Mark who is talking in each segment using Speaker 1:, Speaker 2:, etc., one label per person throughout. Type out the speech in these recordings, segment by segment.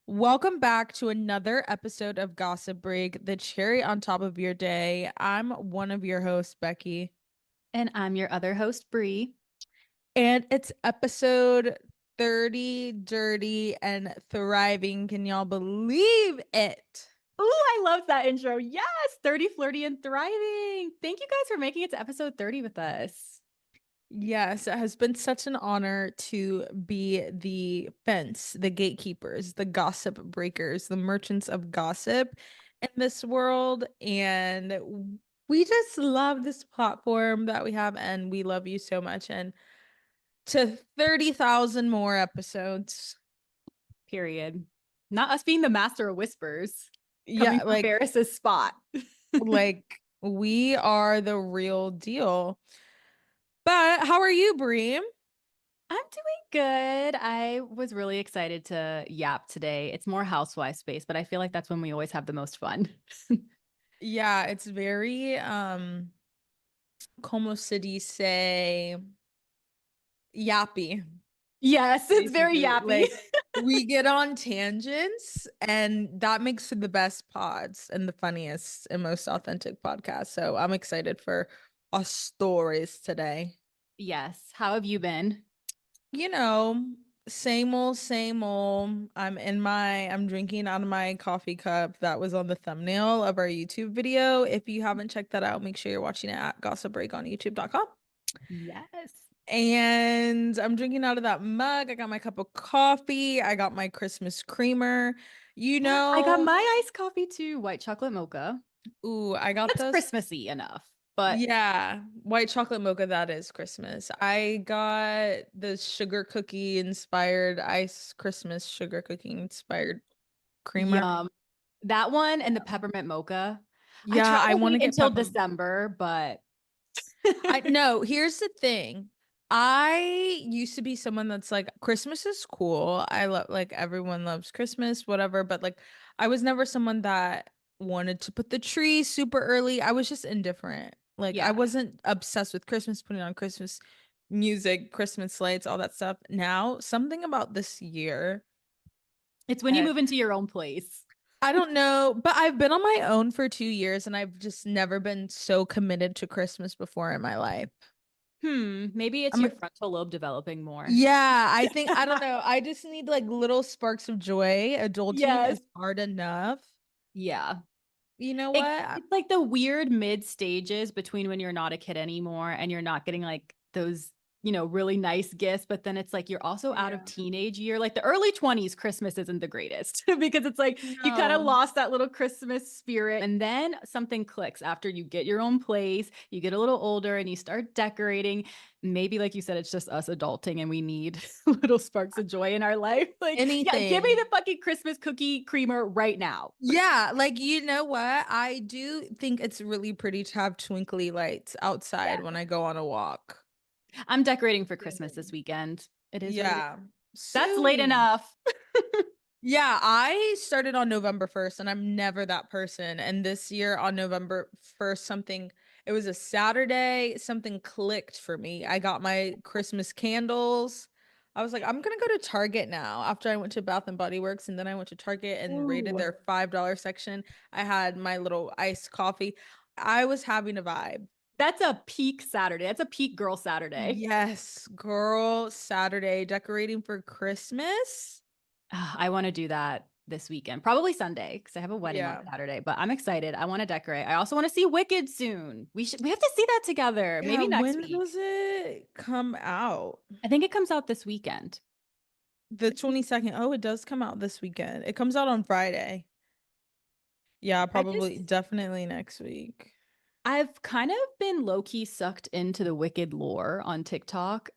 Speaker 1: Welcome back to another episode of Gossip Break, the cherry on top of your day. I'm one of your hosts, Becky,
Speaker 2: And I'm your other host, Bree.
Speaker 1: and it's episode 30, dirty and thriving. Can y'all believe it?
Speaker 2: Ooh, I love that intro. Yes, 30, flirty, and thriving. Thank you guys for making it to episode 30 with us.
Speaker 1: Yes, it has been such an honor to be the fence, the gatekeepers, the gossip breakers, the merchants of gossip in this world. And we just love this platform that we have, and we love you so much. And to 30,000 more episodes.
Speaker 2: Period. Not us being the master of whispers coming
Speaker 1: Yeah,
Speaker 2: from Ferris's spot.
Speaker 1: like we are the real deal. But how are you, Breem?
Speaker 2: I'm doing good. I was really excited to yap today. It's more housewife space, but I feel like that's when we always have the most fun.
Speaker 1: Yeah, it's very como City say yappy,
Speaker 2: Yes, it's very
Speaker 1: basically.
Speaker 2: yappy.
Speaker 1: Like we get on tangents and that makes for the best pods and the funniest and most authentic podcasts. So I'm excited for our stories today.
Speaker 2: Yes. How have you been?
Speaker 1: You know, same old, same old. I'm drinking out of my coffee cup that was on the thumbnail of our YouTube video. If you haven't checked that out, make sure you're watching it at Gossip Break on YouTube.com.
Speaker 2: Yes.
Speaker 1: And I'm drinking out of that mug. I got my cup of coffee. I got my Christmas creamer. You
Speaker 2: I got
Speaker 1: know,
Speaker 2: my iced coffee too, white chocolate mocha.
Speaker 1: ooh, I got
Speaker 2: That's
Speaker 1: this.
Speaker 2: Christmassy enough, but
Speaker 1: Yeah, white chocolate mocha, that is Christmas. I got the sugar cookie inspired ice Christmas sugar cookie inspired creamer.
Speaker 2: yum. That one and the peppermint mocha. I
Speaker 1: Yeah,
Speaker 2: try
Speaker 1: I
Speaker 2: to
Speaker 1: want to
Speaker 2: wait
Speaker 1: get
Speaker 2: until
Speaker 1: pepper.
Speaker 2: December, but
Speaker 1: I no, here's the thing. I used to be someone that's like Christmas is cool. I love like everyone loves Christmas, whatever, but like I was never someone that wanted to put the tree super early. I was just indifferent. Like I
Speaker 2: yeah,
Speaker 1: wasn't obsessed with Christmas, putting on Christmas music, Christmas lights, all that stuff. Now, something about this year,
Speaker 2: it's when you
Speaker 1: and
Speaker 2: move into your own place.
Speaker 1: I don't know, but I've been on my own for 2 years and I've just never been so committed to Christmas before in my life.
Speaker 2: Maybe it's
Speaker 1: I'm
Speaker 2: your
Speaker 1: like,
Speaker 2: frontal lobe developing more.
Speaker 1: yeah, I think I don't know. I just need like little sparks of joy. Adulting
Speaker 2: Yes.
Speaker 1: is hard enough.
Speaker 2: Yeah.
Speaker 1: You know
Speaker 2: It,
Speaker 1: what?
Speaker 2: it's like the weird mid stages between when you're not a kid anymore and you're not getting like those, really nice gifts, but then it's like you're also out of
Speaker 1: Yeah.
Speaker 2: teenage year. Like the early 20s, Christmas isn't the greatest because it's like you kind of
Speaker 1: No.
Speaker 2: lost that little Christmas spirit. And then something clicks after you get your own place, you get a little older and you start decorating. Maybe, like you said, it's just us adulting and we need little sparks of joy in our life. Like, yeah, give me
Speaker 1: Anything.
Speaker 2: the fucking Christmas cookie creamer right now.
Speaker 1: Yeah, like you know what? I do think it's really pretty to have twinkly lights outside when I go on a walk.
Speaker 2: I'm decorating for Christmas this weekend. It is what it is.
Speaker 1: Yeah.
Speaker 2: That's late
Speaker 1: Soon.
Speaker 2: enough.
Speaker 1: Yeah, I started on November 1st and I'm never that person. And this year on November 1st, it was a Saturday, something clicked for me. I got my Christmas candles. I was like, I'm gonna go to Target now after I went to Bath and Body Works and then I went to Target and raided
Speaker 2: Ooh.
Speaker 1: their $5 section. I had my little iced coffee. I was having a vibe.
Speaker 2: That's a peak Saturday. That's a peak girl Saturday.
Speaker 1: Yes, girl, Saturday decorating for Christmas.
Speaker 2: I want to do that this weekend, probably Sunday because I have a wedding on
Speaker 1: Yeah.
Speaker 2: Saturday, but I'm excited. I want to decorate. I also want to see Wicked soon. We have to see that together.
Speaker 1: Yeah,
Speaker 2: Maybe next
Speaker 1: when
Speaker 2: week.
Speaker 1: does it come out?
Speaker 2: I think it comes out this weekend.
Speaker 1: The 22nd. Oh, it does come out this weekend. It comes out on Friday. Yeah,
Speaker 2: I
Speaker 1: probably,
Speaker 2: just
Speaker 1: definitely next week.
Speaker 2: I've kind of been low key sucked into the Wicked lore on TikTok.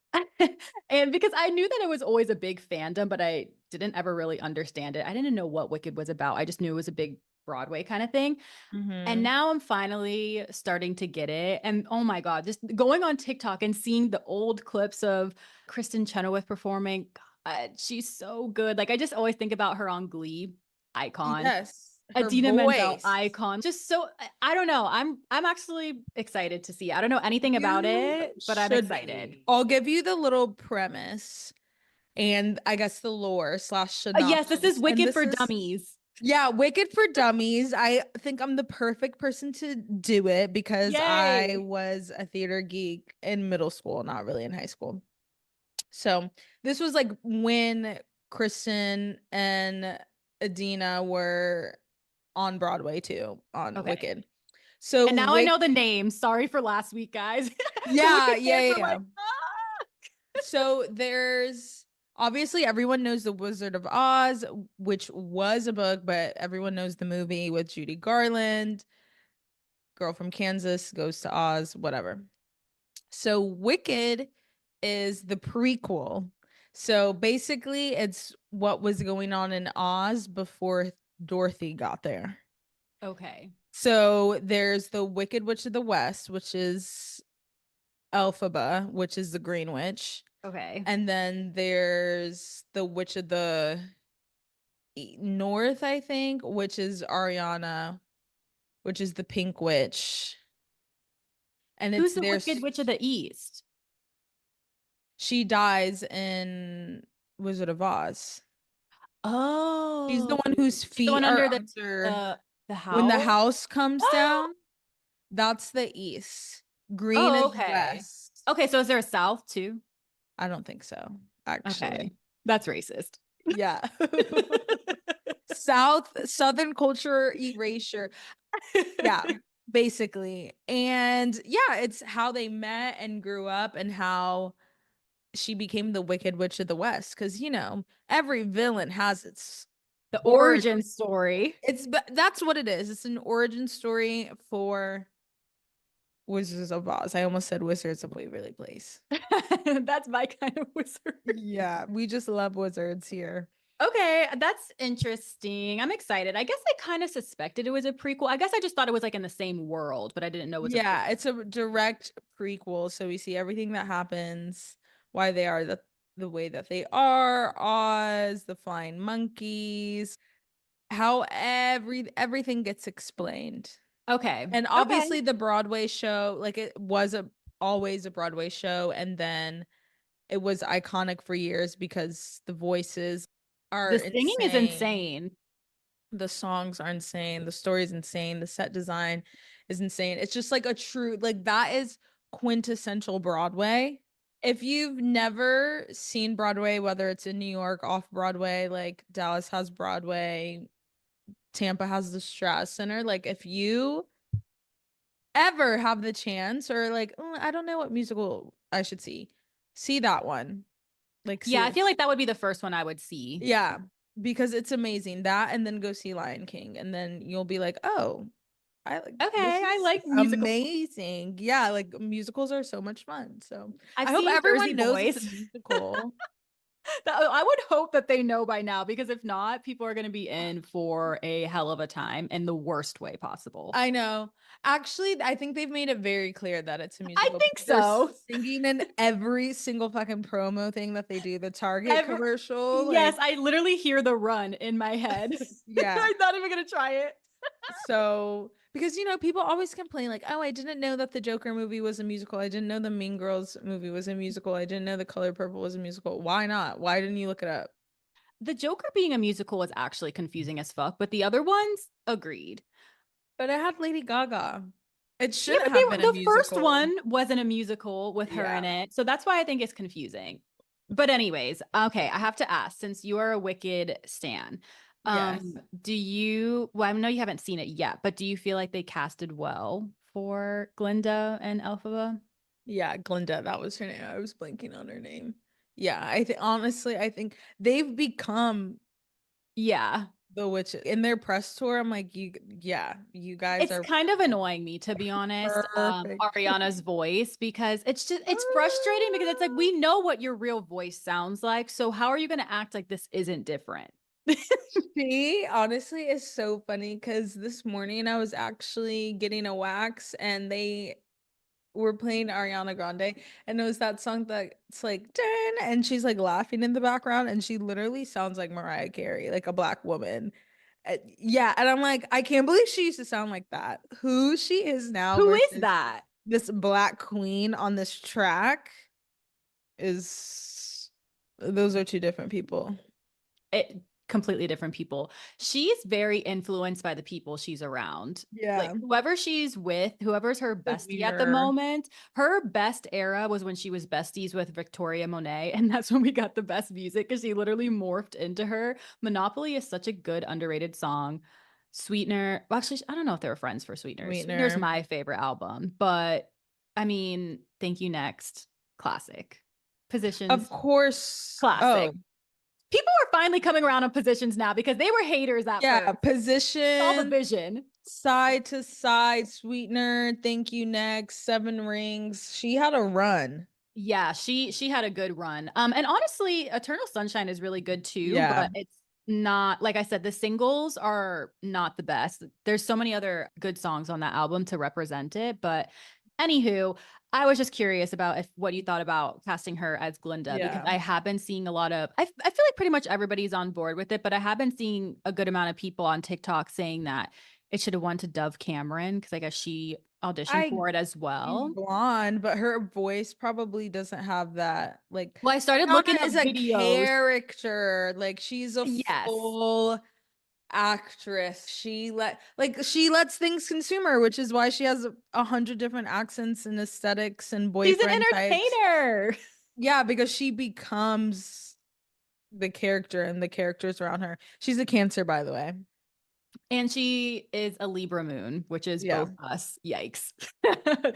Speaker 2: And because I knew that it was always a big fandom, but I didn't ever really understand it. I didn't know what Wicked was about. I just knew it was a big Broadway kind of thing. And
Speaker 1: Hmm.
Speaker 2: now I'm finally starting to get it. And oh my God, just going on TikTok and seeing the old clips of Kristen Chenoweth performing, God, she's so good. Like I just always think about her on Glee, icon.
Speaker 1: Yes, her
Speaker 2: Adina Menzel
Speaker 1: voice.
Speaker 2: icon. Just so I don't know. I'm actually excited to see. I don't know anything about
Speaker 1: You
Speaker 2: it, but I'm
Speaker 1: should
Speaker 2: excited.
Speaker 1: be. I'll give you the little premise. and I guess the lore slash
Speaker 2: Yes, this is
Speaker 1: synopsis. And
Speaker 2: Wicked
Speaker 1: this
Speaker 2: for
Speaker 1: is,
Speaker 2: Dummies.
Speaker 1: yeah, Wicked for Dummies. I think I'm the perfect person to do it because I
Speaker 2: Yay.
Speaker 1: was a theater geek in middle school, not really in high school. So this was like when Kristen and Adina were on Broadway too, on
Speaker 2: Okay.
Speaker 1: Wicked. So
Speaker 2: And now I know the name. Sorry for last week, guys. The
Speaker 1: yeah,
Speaker 2: Wicked
Speaker 1: yeah,
Speaker 2: fans
Speaker 1: yeah,
Speaker 2: are
Speaker 1: yeah.
Speaker 2: like, ah!
Speaker 1: So there's obviously everyone knows The Wizard of Oz, which was a book, but everyone knows the movie with Judy Garland, girl from Kansas goes to Oz, whatever. So Wicked is the prequel. So basically, it's what was going on in Oz before Dorothy got there.
Speaker 2: Okay.
Speaker 1: So there's the Wicked Witch of the West, which is Elphaba, which is the Green Witch.
Speaker 2: Okay.
Speaker 1: And then there's the Witch of the North, I think, which is Ariana, which is the Pink Witch. And
Speaker 2: Who's
Speaker 1: it's
Speaker 2: the Wicked
Speaker 1: there's
Speaker 2: Witch of the East?
Speaker 1: she dies in Wizard of Oz. She's the
Speaker 2: Oh,
Speaker 1: one whose
Speaker 2: she's the one
Speaker 1: feet are
Speaker 2: under
Speaker 1: under
Speaker 2: the
Speaker 1: when the
Speaker 2: house.
Speaker 1: house comes down. That's the east. Green
Speaker 2: Oh,
Speaker 1: is
Speaker 2: okay.
Speaker 1: west.
Speaker 2: Okay, so is there a South too?
Speaker 1: I don't think so,
Speaker 2: Okay.
Speaker 1: actually.
Speaker 2: That's racist.
Speaker 1: Yeah. Southern culture erasure. Yeah, basically. And yeah, it's how they met and grew up and how she became the Wicked Witch of the West. Because, every villain has its
Speaker 2: The
Speaker 1: origin.
Speaker 2: origin story.
Speaker 1: That's what it is. It's an origin story for Wizards of Oz. I almost said Wizards of Waverly Place.
Speaker 2: That's my kind of wizard.
Speaker 1: Yeah, we just love wizards here.
Speaker 2: Okay, that's interesting. I'm excited. I guess I kind of suspected it was a prequel. I guess I just thought it was like in the same world, but I didn't know it was a prequel.
Speaker 1: Yeah, it's a direct prequel, so we see everything that happens, why they are the way that they are, Oz, the flying monkeys, how everything gets explained.
Speaker 2: Okay.
Speaker 1: And
Speaker 2: Okay.
Speaker 1: obviously the Broadway show, like it was always a Broadway show, and then it was iconic for years because the voices are
Speaker 2: The singing is
Speaker 1: insane.
Speaker 2: insane.
Speaker 1: The songs are insane. The story is insane. The set design is insane. It's just like a true, like that is quintessential Broadway. If you've never seen Broadway, whether it's in New York, off Broadway, like Dallas has Broadway, Tampa has the Strat Center, like if you ever have the chance or like, I don't know what musical I should see that one. Like,
Speaker 2: Yeah, I
Speaker 1: see,
Speaker 2: feel like that would be the first one I would see.
Speaker 1: yeah, because it's amazing. That and then go see Lion King, and then you'll be like, oh, I like this
Speaker 2: Okay, I
Speaker 1: is
Speaker 2: like musical.
Speaker 1: amazing. Yeah, like musicals are so much fun. So
Speaker 2: I've
Speaker 1: I hope
Speaker 2: seen Jersey
Speaker 1: everyone knows it's a
Speaker 2: Boys.
Speaker 1: musical.
Speaker 2: I would hope that they know by now because if not, people are going to be in for a hell of a time in the worst way possible.
Speaker 1: I know. Actually, I think they've made it very clear that it's a
Speaker 2: I
Speaker 1: musical
Speaker 2: think
Speaker 1: because they're
Speaker 2: so.
Speaker 1: singing in every single fucking promo thing that they do. The Target
Speaker 2: Ever
Speaker 1: commercial,
Speaker 2: Yes,
Speaker 1: like,
Speaker 2: I literally hear the run in my head.
Speaker 1: yeah.
Speaker 2: I'm not even going to try it.
Speaker 1: So, because people always complain like, "Oh, I didn't know that the Joker movie was a musical. I didn't know the Mean Girls movie was a musical. I didn't know The Color Purple was a musical." Why not? Why didn't you look it up?
Speaker 2: The Joker being a musical is actually confusing as fuck, but the other ones agreed.
Speaker 1: But it had Lady Gaga. It
Speaker 2: Yeah,
Speaker 1: should
Speaker 2: but
Speaker 1: have been a
Speaker 2: the first
Speaker 1: musical.
Speaker 2: one wasn't a musical with her in
Speaker 1: Yeah.
Speaker 2: it. So that's why I think it's confusing. But anyways, okay, I have to ask since you are a Wicked stan,
Speaker 1: Yes.
Speaker 2: do you well, I know you haven't seen it yet, but do you feel like they casted well for Glinda and Elphaba?
Speaker 1: Yeah, Glinda, that was her name. I was blanking on her name. Yeah, I think honestly, I think they've become
Speaker 2: Yeah.
Speaker 1: the witch in their press tour. I'm like, yeah, you guys
Speaker 2: It's
Speaker 1: are
Speaker 2: kind of annoying me, to be honest,
Speaker 1: perfect.
Speaker 2: Ariana's voice, because it's frustrating because it's like we know what your real voice sounds like. So how are you going to act like this isn't different?
Speaker 1: She honestly is so funny because this morning I was actually getting a wax and they were playing Ariana Grande and it was that song that's like Dun, and she's like laughing in the background and she literally sounds like Mariah Carey, like a black woman. Yeah, and I'm like, I can't believe she used to sound like that. Who she is now
Speaker 2: Who is
Speaker 1: versus
Speaker 2: that?
Speaker 1: this black queen on this track is Those are two different people.
Speaker 2: It completely different people. She's very influenced by the people she's around. Like
Speaker 1: Yeah.
Speaker 2: whoever she's with, whoever's her
Speaker 1: The
Speaker 2: bestie at the
Speaker 1: mirror.
Speaker 2: moment, her best era was when she was besties with Victoria Monet. And that's when we got the best music because she literally morphed into her. Monopoly is such a good, underrated song. Sweetener, well, actually, I don't know if they were friends for Sweetener. Sweetener's
Speaker 1: Sweetener.
Speaker 2: my favorite album, but I mean, Thank You Next, classic.
Speaker 1: Of
Speaker 2: Positions,
Speaker 1: course. Oh,
Speaker 2: classic. People are finally coming around on Positions now because they were haters at
Speaker 1: yeah.
Speaker 2: first. All the
Speaker 1: Position,
Speaker 2: vision.
Speaker 1: side to side, sweetener, thank you next, seven rings. She had a run.
Speaker 2: Yeah, she had a good run. And honestly, Eternal Sunshine is really good too,
Speaker 1: Yeah.
Speaker 2: but it's not, like I said, the singles are not the best. There's so many other good songs on that album to represent it, but anywho, I was just curious about if what you thought about casting her as Glinda, because
Speaker 1: Yeah.
Speaker 2: I have been seeing a lot of I feel like pretty much everybody's on board with it, but I have been seeing a good amount of people on TikTok saying that it should have went to Dove Cameron because I guess she auditioned
Speaker 1: I
Speaker 2: for it as
Speaker 1: She's
Speaker 2: well.
Speaker 1: blonde, but her voice probably doesn't have that. Like,
Speaker 2: Well, I started looking
Speaker 1: Ariana
Speaker 2: up
Speaker 1: is a
Speaker 2: videos.
Speaker 1: character. Like, she's a
Speaker 2: Yes.
Speaker 1: full actress. She lets things consume her, which is why she has 100 different accents and aesthetics and
Speaker 2: She's an
Speaker 1: boyfriend types.
Speaker 2: entertainer.
Speaker 1: Yeah, because she becomes the character and the characters around her. She's a Cancer, by the way.
Speaker 2: And she is a Libra moon, which is
Speaker 1: Yeah.
Speaker 2: both us. Yikes.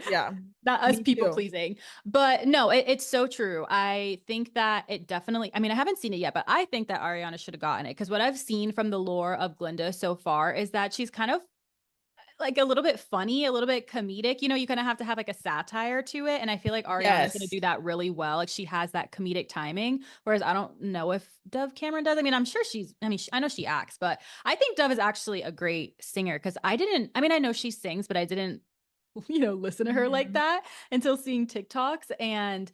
Speaker 1: Yeah.
Speaker 2: Not us
Speaker 1: Me
Speaker 2: people
Speaker 1: too.
Speaker 2: pleasing. But no, it's so true. I think that it definitely, I mean, I haven't seen it yet, but I think that Ariana should have gotten it because what I've seen from the lore of Glinda so far is that she's kind of like a little bit funny, a little bit comedic. You know, you kind of have to have like a satire to it. And I feel like Ariana is going to
Speaker 1: Yes.
Speaker 2: do that really well. Like she has that comedic timing. Whereas I don't know if Dove Cameron does. I mean, I'm sure I know she acts, but I think Dove is actually a great singer because I know she sings, but I didn't, listen to her like
Speaker 1: Mhm.
Speaker 2: that until seeing TikToks. And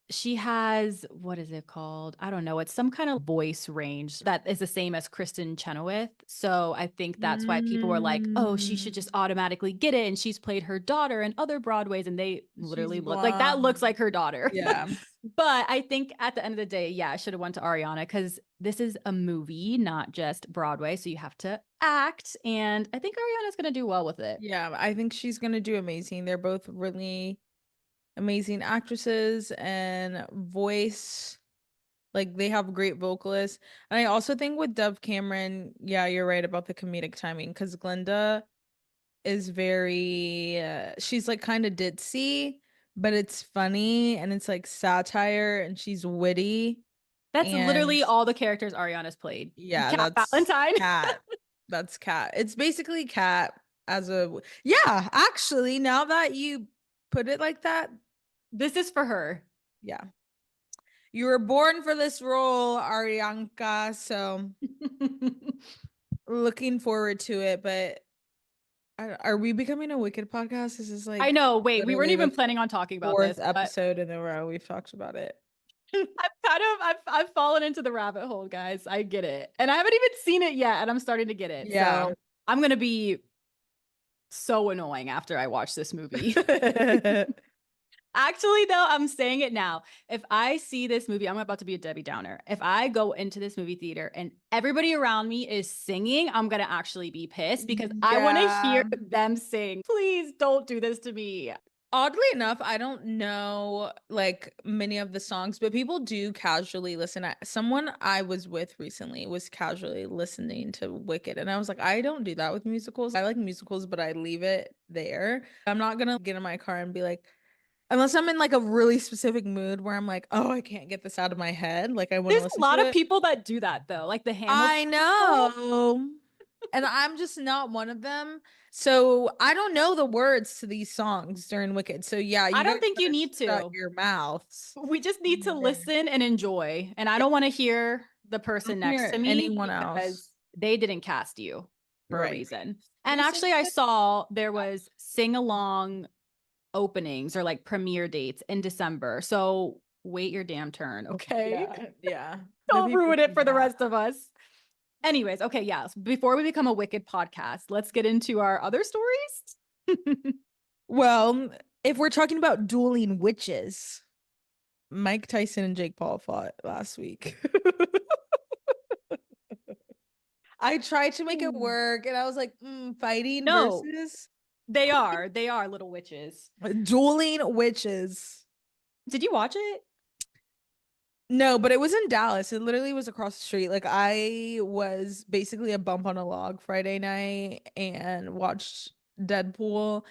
Speaker 2: she has, what is it called? I don't know. It's some kind of voice range that is the same as Kristen Chenoweth. So I think that's why people were like, oh, she should just
Speaker 1: Mm.
Speaker 2: automatically get it. And she's played her daughter in other Broadways, and they
Speaker 1: She's
Speaker 2: literally look like that looks
Speaker 1: blonde.
Speaker 2: like her daughter.
Speaker 1: Yeah.
Speaker 2: But I think at the end of the day, yeah, I should have went to Ariana because this is a movie, not just Broadway. So you have to act. And I think Ariana's going to do well with it.
Speaker 1: Yeah, I think she's gonna do amazing. They're both really amazing actresses and voice. Like they have great vocalists. And I also think with Dove Cameron, yeah, you're right about the comedic timing because Glinda is very she's like kind of ditzy, but it's funny and it's like satire and she's witty
Speaker 2: That's
Speaker 1: and
Speaker 2: literally all the characters Ariana's played.
Speaker 1: yeah,
Speaker 2: Cat
Speaker 1: that's
Speaker 2: Valentine.
Speaker 1: Cat. That's Cat. It's basically Cat as a yeah, actually, now that you put it like that,
Speaker 2: This is for her.
Speaker 1: yeah. You were born for this role, Arianka, so looking forward to it, but are we becoming a Wicked podcast? This is
Speaker 2: I
Speaker 1: like
Speaker 2: know. Wait, we weren't
Speaker 1: literally
Speaker 2: even
Speaker 1: the
Speaker 2: planning on talking about
Speaker 1: fourth
Speaker 2: this, but
Speaker 1: episode in a row we've talked about it.
Speaker 2: I've fallen into the rabbit hole, guys. I get it. And I haven't even seen it yet, and I'm starting to get it.
Speaker 1: Yeah.
Speaker 2: So I'm gonna be so annoying after I watch this movie. Actually, though, I'm saying it now. If I see this movie, I'm about to be a Debbie Downer. If I go into this movie theater and everybody around me is singing, I'm going to actually be pissed because I want to hear
Speaker 1: Yeah.
Speaker 2: them sing. Please don't do this to me.
Speaker 1: Oddly enough, I don't know like many of the songs, but people do casually listen. Someone I was with recently was casually listening to Wicked, and I was like, I don't do that with musicals. I like musicals, but I leave it there. I'm not gonna get in my car and be like, unless I'm in like a really specific mood where I'm like, oh, I can't get this out of my head. Like I want to
Speaker 2: There's a
Speaker 1: listen
Speaker 2: lot
Speaker 1: to
Speaker 2: of
Speaker 1: it.
Speaker 2: people that do that, though, like the Hamilton
Speaker 1: I
Speaker 2: people.
Speaker 1: know. And I'm just not one of them. So I don't know the words to these songs during Wicked. So yeah,
Speaker 2: I
Speaker 1: you guys
Speaker 2: don't think you
Speaker 1: better
Speaker 2: need
Speaker 1: shut
Speaker 2: to.
Speaker 1: your mouths.
Speaker 2: We just need to
Speaker 1: There.
Speaker 2: listen and enjoy. And I
Speaker 1: Yeah,
Speaker 2: don't want to hear the
Speaker 1: I don't
Speaker 2: person next
Speaker 1: hear
Speaker 2: to me
Speaker 1: anyone else.
Speaker 2: because they didn't cast you for a
Speaker 1: Right.
Speaker 2: reason. And
Speaker 1: Listen
Speaker 2: actually, I
Speaker 1: to
Speaker 2: saw there was sing along openings or like premiere dates in December. So wait your damn turn, okay?
Speaker 1: yeah, yeah. The
Speaker 2: Don't
Speaker 1: people
Speaker 2: ruin it
Speaker 1: who
Speaker 2: for the
Speaker 1: got
Speaker 2: rest of us. Anyways, okay, yes. Before we become a Wicked podcast, let's get into our other stories.
Speaker 1: well, if we're talking about dueling witches, Mike Tyson and Jake Paul fought last week. I tried to make it
Speaker 2: Mm.
Speaker 1: work and I was like, fighting
Speaker 2: No,
Speaker 1: versus
Speaker 2: they are. They are little witches.
Speaker 1: dueling witches.
Speaker 2: Did you watch it?
Speaker 1: No, but it was in Dallas. It literally was across the street. Like I was basically a bump on a log Friday night and watched Deadpool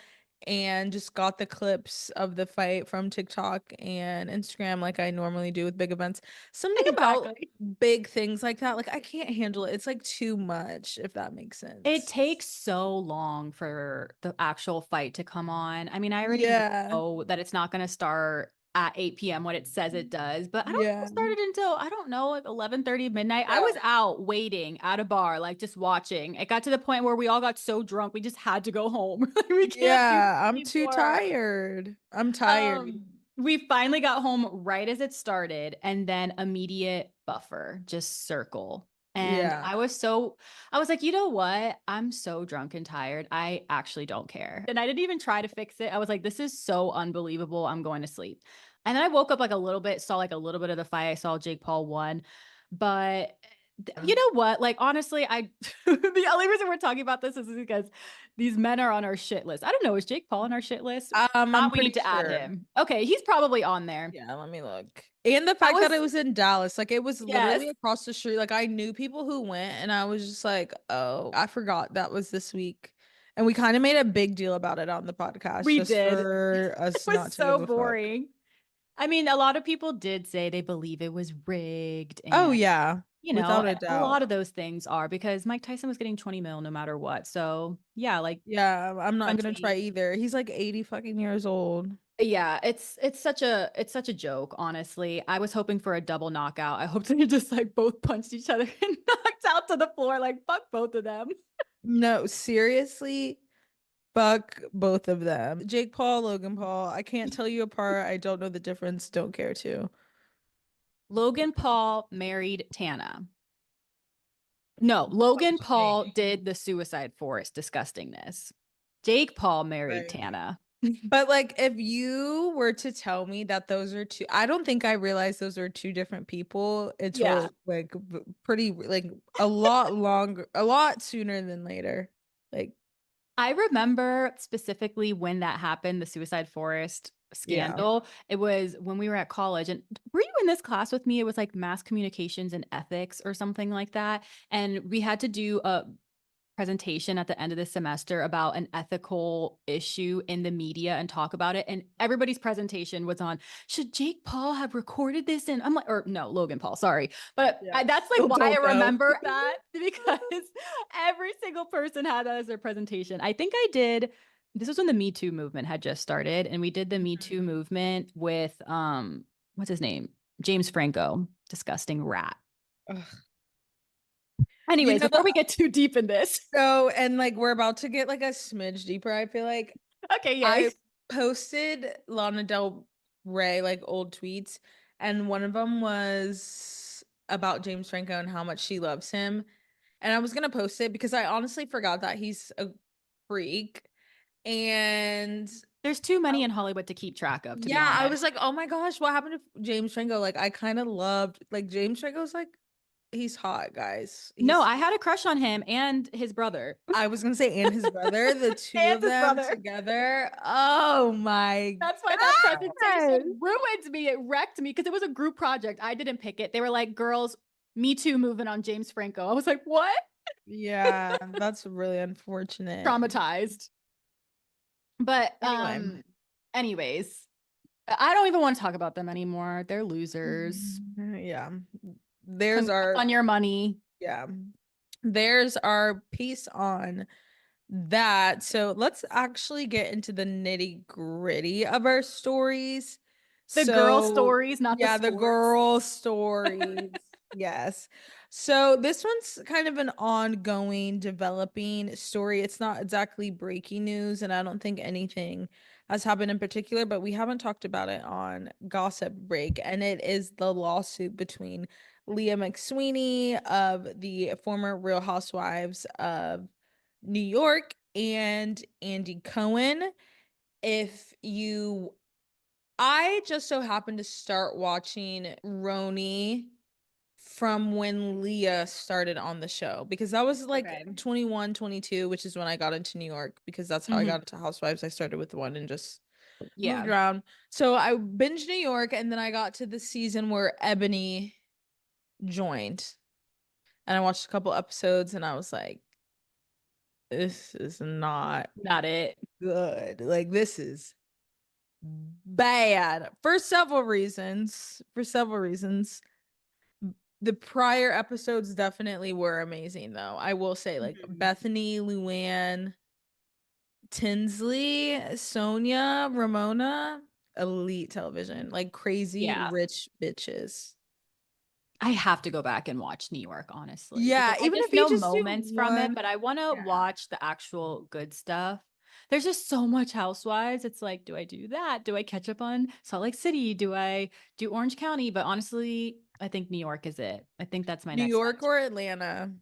Speaker 1: and just got the clips of the fight from TikTok and Instagram like I normally do with big events. Something about
Speaker 2: Exactly.
Speaker 1: big things like that, like I can't handle it. It's like too much, if that makes
Speaker 2: It
Speaker 1: sense.
Speaker 2: takes so long for the actual fight to come on. I mean, I already
Speaker 1: Yeah.
Speaker 2: know that it's not going to start at 8 p.m. when it says it does, but I don't think
Speaker 1: Yeah.
Speaker 2: it started until, I don't know, like 11:30 midnight. I was
Speaker 1: Yeah.
Speaker 2: out waiting at a bar, like just watching. It got to the point where we all got so drunk, we just had to go home. Like, we can't do this
Speaker 1: Yeah, I'm too
Speaker 2: anymore.
Speaker 1: tired. I'm tired.
Speaker 2: We finally got home right as it started, and then immediate buffer, just circle. And
Speaker 1: Yeah.
Speaker 2: I was like, you know what? I'm so drunk and tired. I actually don't care. And I didn't even try to fix it. I was like, this is so unbelievable. I'm going to sleep. And then I woke up like a little bit, saw like a little bit of the fight. I saw Jake Paul won. But you know what? Like, honestly, the only reason we're talking about this is because these men are on our shit list. I don't know. Is Jake Paul on our shit list?
Speaker 1: I'm
Speaker 2: We
Speaker 1: pretty
Speaker 2: need to add
Speaker 1: sure.
Speaker 2: him. Okay, he's probably on there.
Speaker 1: Yeah, let me look. And the
Speaker 2: I
Speaker 1: fact that it
Speaker 2: was,
Speaker 1: was in Dallas, like it was
Speaker 2: yes,
Speaker 1: literally across the street. Like I knew people who went, and I was just like, oh, I forgot that was this week. And we kind of made a big deal about it on the podcast
Speaker 2: we
Speaker 1: just
Speaker 2: did.
Speaker 1: for
Speaker 2: It
Speaker 1: us not
Speaker 2: was
Speaker 1: to give
Speaker 2: so
Speaker 1: a fuck.
Speaker 2: boring. I mean, a lot of people did say they believe it was rigged,
Speaker 1: Oh
Speaker 2: and
Speaker 1: yeah,
Speaker 2: you know,
Speaker 1: without a
Speaker 2: a
Speaker 1: doubt.
Speaker 2: lot of those things are because Mike Tyson was getting 20 mil no matter what. So yeah, like
Speaker 1: Yeah, I'm not gonna try
Speaker 2: country.
Speaker 1: either. He's like 80 fucking years old.
Speaker 2: Yeah, it's such a joke, honestly. I was hoping for a double knockout. I hoped they just like both punched each other and knocked out to the floor. Like fuck both of them.
Speaker 1: No, seriously, fuck both of them. Jake Paul, Logan Paul. I can't tell you apart. I don't know the difference. Don't care to.
Speaker 2: Logan Paul married Tana. No,
Speaker 1: What
Speaker 2: Logan Paul
Speaker 1: changed?
Speaker 2: did the Suicide Forest disgustingness. Jake Paul married
Speaker 1: Right.
Speaker 2: Tana.
Speaker 1: But like if you were to tell me that those are two, I don't think I realized those are two different people
Speaker 2: Yeah.
Speaker 1: until like pretty like a lot longer, a lot sooner than later. Like,
Speaker 2: I remember specifically when that happened, the Suicide Forest
Speaker 1: yeah.
Speaker 2: scandal. It was when we were at college. And were you in this class with me? It was like mass communications and ethics or something like that. And we had to do a presentation at the end of the semester about an ethical issue in the media and talk about it. And everybody's presentation was on, should Jake Paul have recorded this? And I'm like, or no, Logan Paul, sorry. But
Speaker 1: Yeah.
Speaker 2: that's like
Speaker 1: Still
Speaker 2: why I
Speaker 1: don't know.
Speaker 2: remember that because every single person had that as their presentation. I think I did. This was when the Me Too movement had just started. And we did the Me Too
Speaker 1: Mhm.
Speaker 2: movement with, what's his name? James Franco, disgusting rat.
Speaker 1: Ugh. You
Speaker 2: Anyways,
Speaker 1: know,
Speaker 2: before we get too deep in this,
Speaker 1: so and like we're about to get like a smidge deeper, I feel like.
Speaker 2: okay, yay.
Speaker 1: I posted Lana Del Rey like old tweets, and one of them was about James Franco and how much she loves him. And I was gonna post it because I honestly forgot that he's a freak. And
Speaker 2: There's too many in Hollywood to keep track of, to be
Speaker 1: yeah, I
Speaker 2: honest.
Speaker 1: was like, oh my gosh, what happened to James Franco? Like, I kind of loved like James Franco's like he's hot, guys.
Speaker 2: No,
Speaker 1: He's
Speaker 2: I had a crush on him and his brother.
Speaker 1: I was gonna say and his brother, the two
Speaker 2: And
Speaker 1: of
Speaker 2: his
Speaker 1: them
Speaker 2: brother.
Speaker 1: together. Oh my
Speaker 2: That's why that
Speaker 1: God.
Speaker 2: presentation ruined me. It wrecked me because it was a group project. I didn't pick it. They were like, girls, me too, moving on James Franco. I was like, what?
Speaker 1: Yeah, that's really unfortunate.
Speaker 2: Traumatized. But
Speaker 1: Anyway,
Speaker 2: anyways, I don't even want to talk about them anymore. They're losers.
Speaker 1: yeah. There's
Speaker 2: Congrats
Speaker 1: our
Speaker 2: on your money.
Speaker 1: yeah. There's our piece on that. So let's actually get into the nitty-gritty of our stories.
Speaker 2: The girl
Speaker 1: So,
Speaker 2: stories, not the
Speaker 1: yeah, the
Speaker 2: sports.
Speaker 1: girl stories. Yes. So this one's kind of an ongoing, developing story. It's not exactly breaking news, and I don't think anything has happened in particular, but we haven't talked about it on Gossip Break, and it is the lawsuit between Leah McSweeney of the former Real Housewives of New York and Andy Cohen. If you I just so happened to start watching RHONY from when Leah started on the show because that was like
Speaker 2: Okay.
Speaker 1: 21, 22, which is when I got into New York because that's how I got
Speaker 2: Mhm.
Speaker 1: into Housewives. I started with one and just moved
Speaker 2: Yeah.
Speaker 1: around. So I binged New York and then I got to the season where Ebony joined and I watched a couple episodes and I was like, this is not
Speaker 2: Not it.
Speaker 1: good. Like, this is bad for several reasons. For several reasons. The prior episodes definitely were amazing, though. I will say, like
Speaker 2: Mhm.
Speaker 1: Bethenny, Luann, Tinsley, Sonia, Ramona, elite television, like crazy
Speaker 2: Yeah.
Speaker 1: rich bitches.
Speaker 2: I have to go back and watch New York, honestly, because
Speaker 1: Yeah,
Speaker 2: I
Speaker 1: even
Speaker 2: just
Speaker 1: if you
Speaker 2: know
Speaker 1: just do
Speaker 2: moments from it,
Speaker 1: one.
Speaker 2: but I want to
Speaker 1: Yeah.
Speaker 2: watch the actual good stuff. There's just so much Housewives. It's like, do I do that? Do I catch up on Salt Lake City? Do I do Orange County? But honestly, I think New York is it. I think that's my
Speaker 1: New
Speaker 2: next
Speaker 1: York
Speaker 2: one.
Speaker 1: or Atlanta.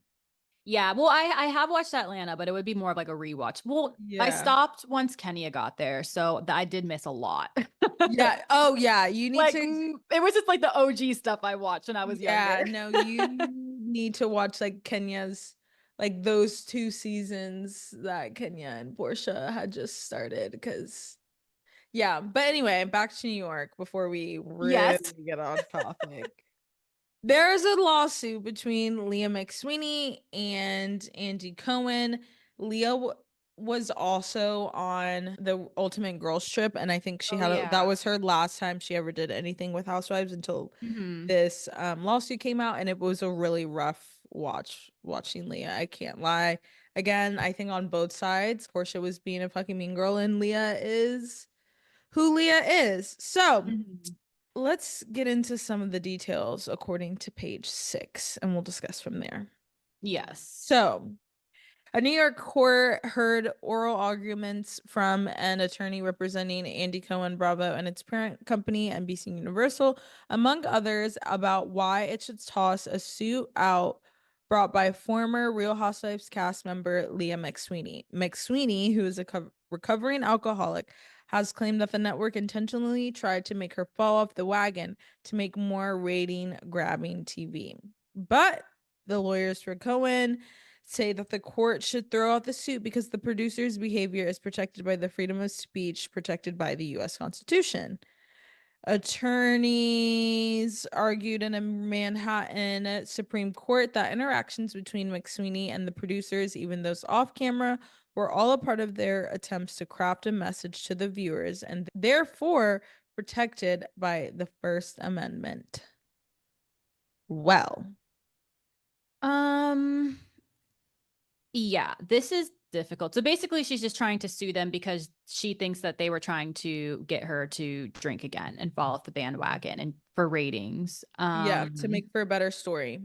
Speaker 2: Yeah, well, I have watched Atlanta, but it would be more of like a rewatch. Well, I
Speaker 1: Yeah.
Speaker 2: stopped once Kenya got there, so I did miss a lot.
Speaker 1: Yeah. Oh, yeah. You need
Speaker 2: Like
Speaker 1: to.
Speaker 2: it was just like the OG stuff I watched when I was
Speaker 1: Yeah,
Speaker 2: younger.
Speaker 1: no, you need to watch like Kenya's, like those two seasons that Kenya and Portia had just started. Because, yeah. But anyway, back to New York before we really
Speaker 2: Yes.
Speaker 1: get off topic. There's a lawsuit between Leah McSweeney and Andy Cohen. Leah was also on the Ultimate Girls Trip, and I think she
Speaker 2: Oh
Speaker 1: had that
Speaker 2: yeah.
Speaker 1: was her last time she ever did anything with Housewives until
Speaker 2: Hmm.
Speaker 1: this lawsuit came out, and it was a really rough watching Leah. I can't lie. Again, I think on both sides, Portia was being a fucking mean girl, and Leah is who Leah is. So
Speaker 2: Hmm.
Speaker 1: let's get into some of the details according to page 6, and we'll discuss from there.
Speaker 2: Yes.
Speaker 1: So, a New York court heard oral arguments from an attorney representing Andy Cohen Bravo and its parent company, NBC Universal, among others, about why it should toss a suit out brought by former Real Housewives cast member Leah McSweeney. McSweeney, who is a recovering alcoholic, has claimed that the network intentionally tried to make her fall off the wagon to make more rating grabbing TV. But the lawyers for Cohen say that the court should throw out the suit because the producer's behavior is protected by the freedom of speech protected by the US Constitution. Attorneys argued in a Manhattan Supreme Court that interactions between McSweeney and the producers, even those off camera, were all a part of their attempts to craft a message to the viewers and therefore protected by the First Amendment. Well,
Speaker 2: Um, yeah, this is difficult. So basically she's just trying to sue them because she thinks that they were trying to get her to drink again and fall off the bandwagon and for ratings.
Speaker 1: yeah, to make for a better story.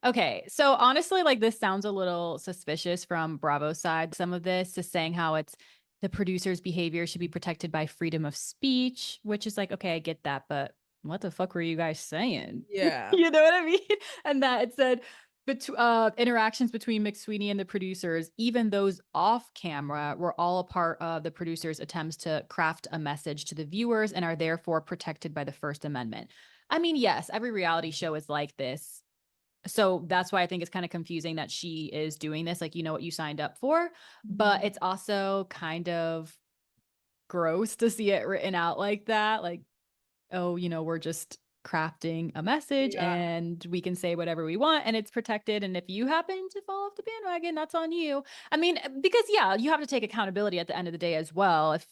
Speaker 2: Okay, so honestly, like this sounds a little suspicious from Bravo's side. Some of this is saying how it's the producer's behavior should be protected by freedom of speech, which is like, okay, I get that, but what the fuck were you guys saying?
Speaker 1: Yeah.
Speaker 2: You know what I mean? And that it said interactions between McSweeney and the producers, even those off camera, were all a part of the producers' attempts to craft a message to the viewers and are therefore protected by the First Amendment. I mean, yes, every reality show is like this, so that's why I think it's kind of confusing that she is doing this. Like, you know what you signed up for, but
Speaker 1: Mhm.
Speaker 2: it's also kind of gross to see it written out like that. Like, oh, we're just crafting a message
Speaker 1: Yeah.
Speaker 2: and we can say whatever we want and it's protected. And if you happen to fall off the bandwagon, that's on you. I mean, because yeah, you have to take accountability at the end of the day as well. If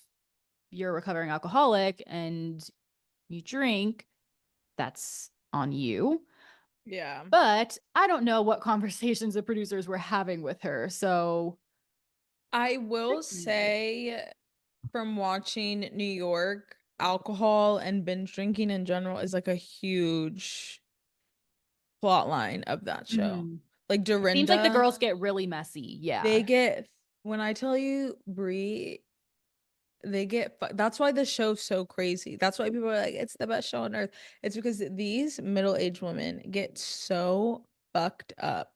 Speaker 2: you're a recovering alcoholic and you drink, that's on you.
Speaker 1: Yeah.
Speaker 2: But I don't know what conversations the producers were having with her. So
Speaker 1: I will
Speaker 2: tricky.
Speaker 1: say from watching New York, alcohol and binge drinking in general is like a huge plot line of that show.
Speaker 2: Mhm.
Speaker 1: Like
Speaker 2: Seems like the
Speaker 1: Dorinda,
Speaker 2: girls get really messy.
Speaker 1: they
Speaker 2: Yeah.
Speaker 1: get when I tell you Brie, that's why the show's so crazy. That's why people are like, it's the best show on earth. It's because these middle-aged women get so fucked up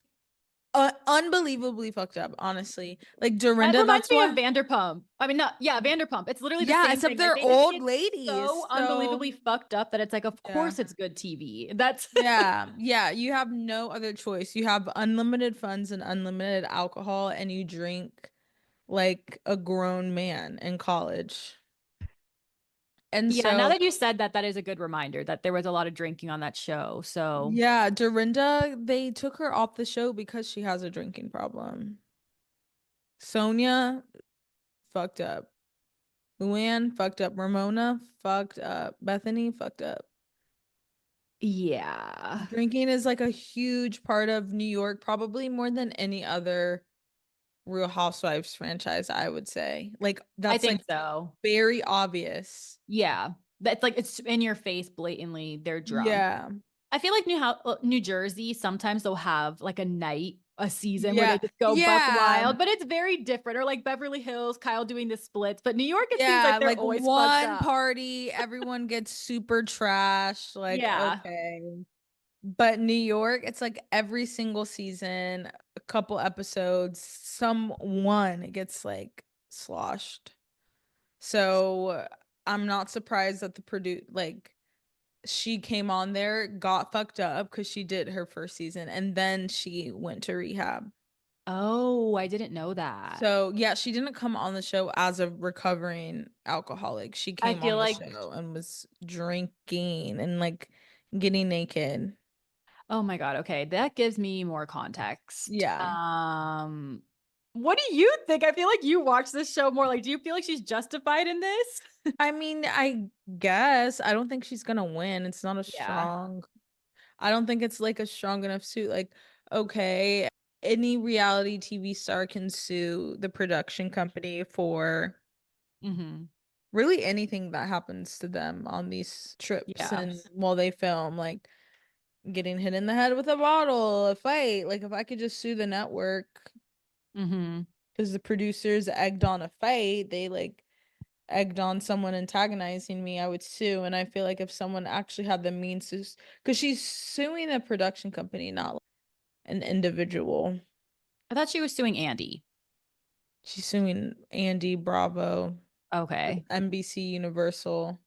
Speaker 1: unbelievably fucked up, honestly. Like
Speaker 2: That
Speaker 1: Dorinda,
Speaker 2: reminds
Speaker 1: that's
Speaker 2: me of
Speaker 1: why.
Speaker 2: Vanderpump. I mean, not yeah, Vanderpump. It's literally the
Speaker 1: Yeah,
Speaker 2: same
Speaker 1: except
Speaker 2: thing. Like
Speaker 1: they're
Speaker 2: they just
Speaker 1: old
Speaker 2: get so
Speaker 1: ladies. So
Speaker 2: unbelievably fucked up that it's like, of
Speaker 1: yeah.
Speaker 2: course it's good TV. That's
Speaker 1: Yeah, yeah, you have no other choice. You have unlimited funds and unlimited alcohol, and you drink like a grown man in college. And
Speaker 2: yeah. Now
Speaker 1: so,
Speaker 2: that you said that, that is a good reminder that there was a lot of drinking on that show. So
Speaker 1: yeah, Dorinda, they took her off the show because she has a drinking problem. Sonia, fucked up. Luann, fucked up. Ramona, fucked up. Bethenny, fucked up.
Speaker 2: yeah,
Speaker 1: Drinking is like a huge part of New York, probably more than any other Real Housewives franchise, I would say. Like
Speaker 2: I
Speaker 1: that's
Speaker 2: think
Speaker 1: like
Speaker 2: so.
Speaker 1: very obvious.
Speaker 2: Yeah, that's like it's in your face blatantly. They're drunk.
Speaker 1: Yeah.
Speaker 2: I feel like New Jersey sometimes they'll have like a night, a season where they
Speaker 1: Yeah.
Speaker 2: just go buck
Speaker 1: Yeah.
Speaker 2: wild, but it's very different. Or like Beverly Hills, Kyle doing the splits. But New York, it seems like
Speaker 1: Yeah,
Speaker 2: they're
Speaker 1: like
Speaker 2: always fucked
Speaker 1: one
Speaker 2: up.
Speaker 1: party, everyone gets super trash. Like,
Speaker 2: Yeah.
Speaker 1: okay. But New York, it's like every single season, a couple episodes, someone gets like sloshed. So I'm not surprised that the like she came on there, got fucked up because she did her first season, and then she went to rehab.
Speaker 2: Oh, I didn't know that.
Speaker 1: So yeah, she didn't come on the show as a recovering alcoholic. She
Speaker 2: I
Speaker 1: came
Speaker 2: feel
Speaker 1: on the
Speaker 2: like,
Speaker 1: show and was drinking and like getting naked.
Speaker 2: oh my God, okay, that gives me more context.
Speaker 1: Yeah.
Speaker 2: What do you think? I feel like you watch this show more. Like, do you feel like she's justified in this?
Speaker 1: I mean, I guess I don't think she's gonna win. It's not a
Speaker 2: Yeah.
Speaker 1: strong, I don't think it's like a strong enough suit. Like, okay, any reality TV star can sue the production company for
Speaker 2: Hmm.
Speaker 1: really anything that happens to them on these trips
Speaker 2: Yeah.
Speaker 1: and while they film, like getting hit in the head with a bottle, a fight. Like, if I could just sue the network
Speaker 2: Hmm.
Speaker 1: because the producers egged on a fight, they like egged on someone antagonizing me, I would sue. And I feel like if someone actually had the means to, because she's suing a production company, not like an individual.
Speaker 2: I thought she was suing Andy.
Speaker 1: She's suing Andy Bravo,
Speaker 2: Okay.
Speaker 1: NBC Universal.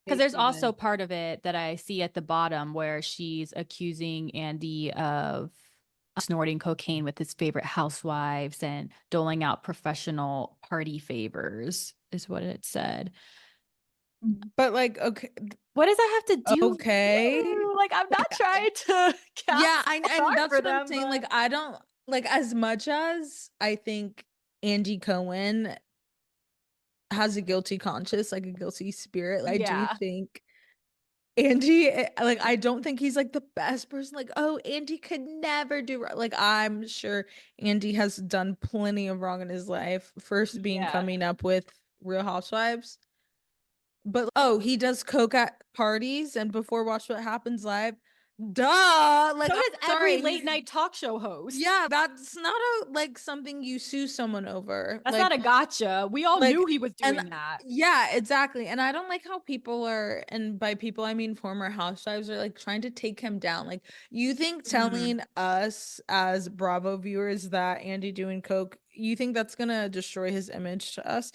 Speaker 2: Because
Speaker 1: Hey,
Speaker 2: there's also
Speaker 1: Steven.
Speaker 2: part of it that I see at the bottom where she's accusing Andy of snorting cocaine with his favorite housewives and doling out professional party favors, is what it said.
Speaker 1: But like, okay,
Speaker 2: What does that have to do with
Speaker 1: okay.
Speaker 2: you? Like, I'm not trying to
Speaker 1: Yeah,
Speaker 2: cast
Speaker 1: and
Speaker 2: hard
Speaker 1: that's
Speaker 2: for
Speaker 1: what I'm
Speaker 2: them,
Speaker 1: saying. Like,
Speaker 2: but
Speaker 1: I don't like as much as I think Andy Cohen has a guilty conscience, like a guilty spirit. I do
Speaker 2: yeah.
Speaker 1: think Andy, like, I don't think he's like the best person. Like, oh, Andy could never do right. Like, I'm sure Andy has done plenty of wrong in his life. First being
Speaker 2: Yeah.
Speaker 1: coming up with Real Housewives. But oh, he does coke at parties and before Watch What Happens Live. Duh. Like,
Speaker 2: So
Speaker 1: I'm
Speaker 2: does every
Speaker 1: sorry.
Speaker 2: late night talk show host.
Speaker 1: Yeah, that's not a like something you sue someone over.
Speaker 2: That's not a gotcha. We all
Speaker 1: Like,
Speaker 2: knew he was
Speaker 1: and
Speaker 2: doing that.
Speaker 1: yeah, exactly. And I don't like how people are, and by people I mean former housewives are like trying to take him down. Like, you think
Speaker 2: Mhm.
Speaker 1: telling us as Bravo viewers that Andy doing coke, you think that's gonna destroy his image to us?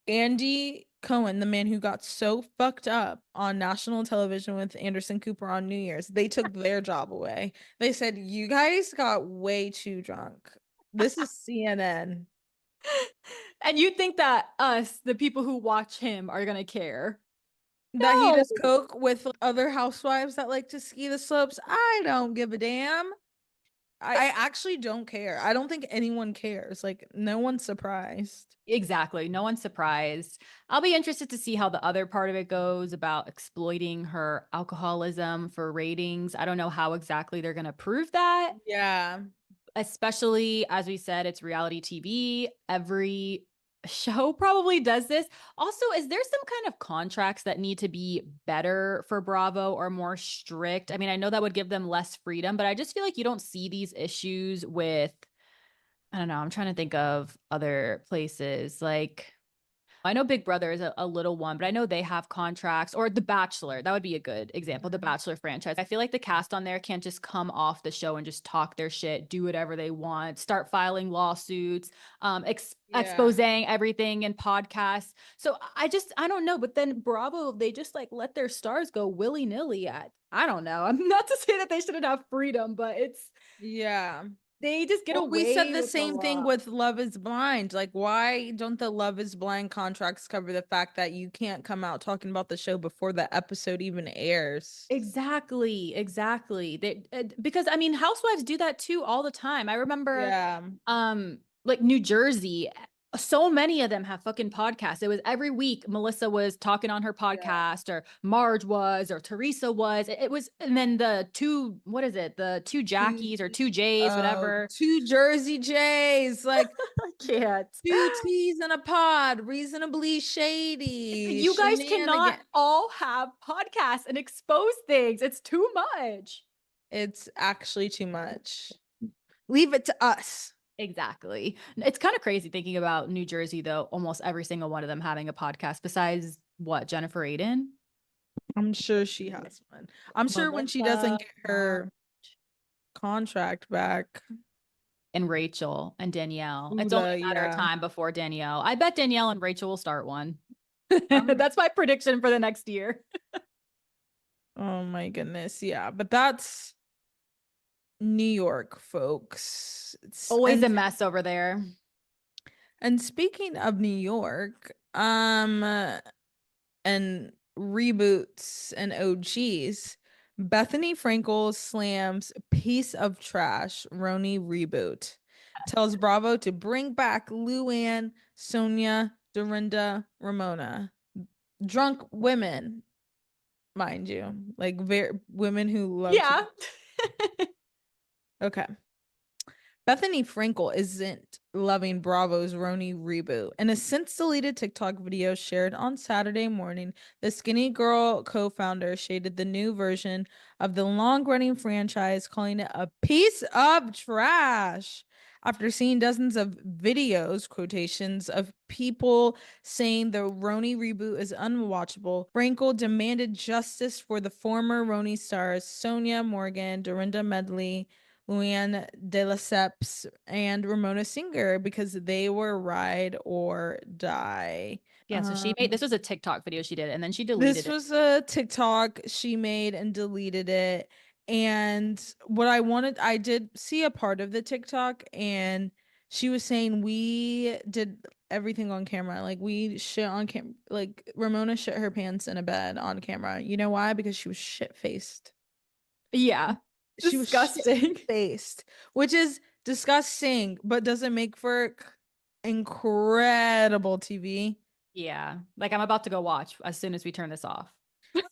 Speaker 1: Andy Cohen, the man who got so fucked up on national television with Anderson Cooper on New Year's, they took their job away. They said, "You guys got way too drunk. This is CNN."
Speaker 2: And you think that us, the people who watch him, are gonna care?
Speaker 1: That he
Speaker 2: No.
Speaker 1: does coke with other housewives that like to ski the slopes. I don't give a damn. I actually don't care. I don't think anyone cares. Like, no one's surprised.
Speaker 2: Exactly. No one's surprised. I'll be interested to see how the other part of it goes about exploiting her alcoholism for ratings. I don't know how exactly they're going to prove that,
Speaker 1: Yeah.
Speaker 2: especially as we said, it's reality TV. Every show probably does this. Also, is there some kind of contracts that need to be better for Bravo or more strict? I mean, I know that would give them less freedom, but I just feel like you don't see these issues with, I don't know, I'm trying to think of other places like I know Big Brother is a little one, but I know they have contracts, or The Bachelor. That would be a good example. The Bachelor franchise. I feel like the cast on there can't just come off the show and just talk their shit, do whatever they want, start filing lawsuits,
Speaker 1: Yeah.
Speaker 2: exposing everything in podcasts. So I don't know. But then Bravo, they just like let their stars go willy nilly. I don't know. I'm not to say that they shouldn't have freedom, but
Speaker 1: Yeah.
Speaker 2: they just get
Speaker 1: Well, we said
Speaker 2: away
Speaker 1: the
Speaker 2: with a
Speaker 1: same thing
Speaker 2: lot.
Speaker 1: with Love is Blind. Like, why don't the Love is Blind contracts cover the fact that you can't come out talking about the show before the episode even airs?
Speaker 2: Exactly, exactly. Because I mean, housewives do that too all the time. I remember
Speaker 1: Yeah.
Speaker 2: like New Jersey, so many of them have fucking podcasts. It was every week Melissa was talking on her
Speaker 1: Yeah.
Speaker 2: podcast, or Marge was, or Teresa was. It was, and then the two, what is it? The two
Speaker 1: Two,
Speaker 2: Jackies or two Jays, whatever.
Speaker 1: two Jersey Jays, like
Speaker 2: I can't.
Speaker 1: two T's in a pod, reasonably shady
Speaker 2: You guys cannot
Speaker 1: shenanigan.
Speaker 2: all have podcasts and expose things. It's too much.
Speaker 1: It's actually too much. Leave it to us.
Speaker 2: Exactly. It's kind of crazy thinking about New Jersey, though, almost every single one of them having a podcast besides what, Jennifer Aiden?
Speaker 1: I'm sure she has one. I'm sure when she doesn't
Speaker 2: Melissa,
Speaker 1: get
Speaker 2: Mark,
Speaker 1: her contract back,
Speaker 2: and Rachel and Danielle. It's only
Speaker 1: Buddha,
Speaker 2: a matter of
Speaker 1: yeah.
Speaker 2: time before Danielle. I bet Danielle and Rachel will start one.
Speaker 1: Um,
Speaker 2: That's my prediction for the next year.
Speaker 1: oh my goodness, yeah. But that's New York, folks.
Speaker 2: Always a mess over there.
Speaker 1: And speaking of New York, and reboots and OGs, Bethenny Frankel slams piece of trash RHONY reboot. Tells Bravo to bring back Luann, Sonia, Dorinda, Ramona. Drunk women, mind you, like very women who love to.
Speaker 2: Yeah.
Speaker 1: Okay. Bethenny Frankel isn't loving Bravo's RHONY reboot. In a since deleted TikTok video shared on Saturday morning, the Skinny Girl co founder shaded the new version of the long running franchise, calling it a piece of trash. After seeing dozens of videos, quotations of people saying the RHONY reboot is unwatchable, Frankel demanded justice for the former RHONY stars Sonia Morgan, Dorinda Medley, Luann de Lesseps, and Ramona Singer because they were ride or die.
Speaker 2: Yeah. So she made, this was a TikTok video she did, and then she
Speaker 1: This
Speaker 2: deleted it.
Speaker 1: was a TikTok she made and deleted it. And what I wanted, I did see a part of the TikTok, and she was saying we did everything on camera. Like we shit on camera. Like Ramona shit her pants in a bed on camera. You know why? Because she was shit faced.
Speaker 2: Yeah.
Speaker 1: She was shit
Speaker 2: Disgusting.
Speaker 1: faced, which is disgusting, but doesn't make for incredible TV.
Speaker 2: Yeah. Like I'm about to go watch as soon as we turn this off.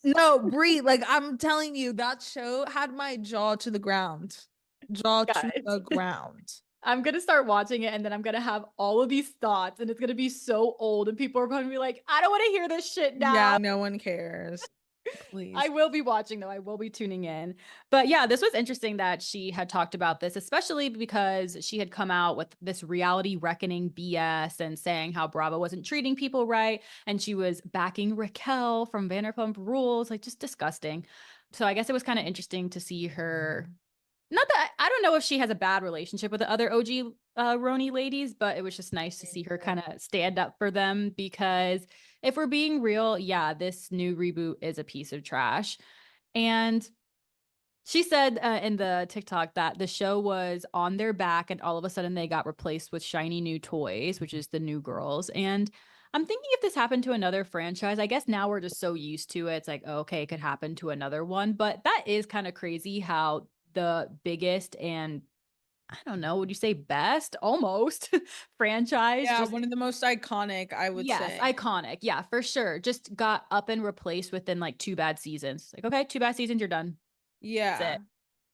Speaker 1: No, Brie, like I'm telling you, that show had my jaw to the ground. Jaw to
Speaker 2: Guys,
Speaker 1: the ground.
Speaker 2: I'm gonna start watching it, and then I'm gonna have all of these thoughts, and it's gonna be so old, and people are gonna be like, I don't want to hear this shit
Speaker 1: Yeah,
Speaker 2: now.
Speaker 1: no one cares.
Speaker 2: I
Speaker 1: Please.
Speaker 2: will be watching though. I will be tuning in. But yeah, this was interesting that she had talked about this, especially because she had come out with this reality reckoning BS and saying how Bravo wasn't treating people right. And she was backing Raquel from Vanderpump Rules, like just disgusting. So I guess it was kind of interesting to see her. Not that I don't know if she has a bad relationship with the other OG RHONY ladies, but it was just nice to see her kind of stand up for them because if we're being real, yeah, this new reboot is a piece of trash. And she said in the TikTok that the show was on their back and all of a sudden they got replaced with shiny new toys, which is the new girls. And I'm thinking if this happened to another franchise, I guess now we're just so used to it. It's like, oh, okay, it could happen to another one. But that is kind of crazy how the biggest and I don't know, would you say best almost franchise
Speaker 1: Yeah,
Speaker 2: just
Speaker 1: one of the most iconic, I would
Speaker 2: yes,
Speaker 1: say.
Speaker 2: iconic. Yeah, for sure. Just got up and replaced within like two bad seasons. Like, okay, two bad seasons, you're done. That's
Speaker 1: Yeah.
Speaker 2: it.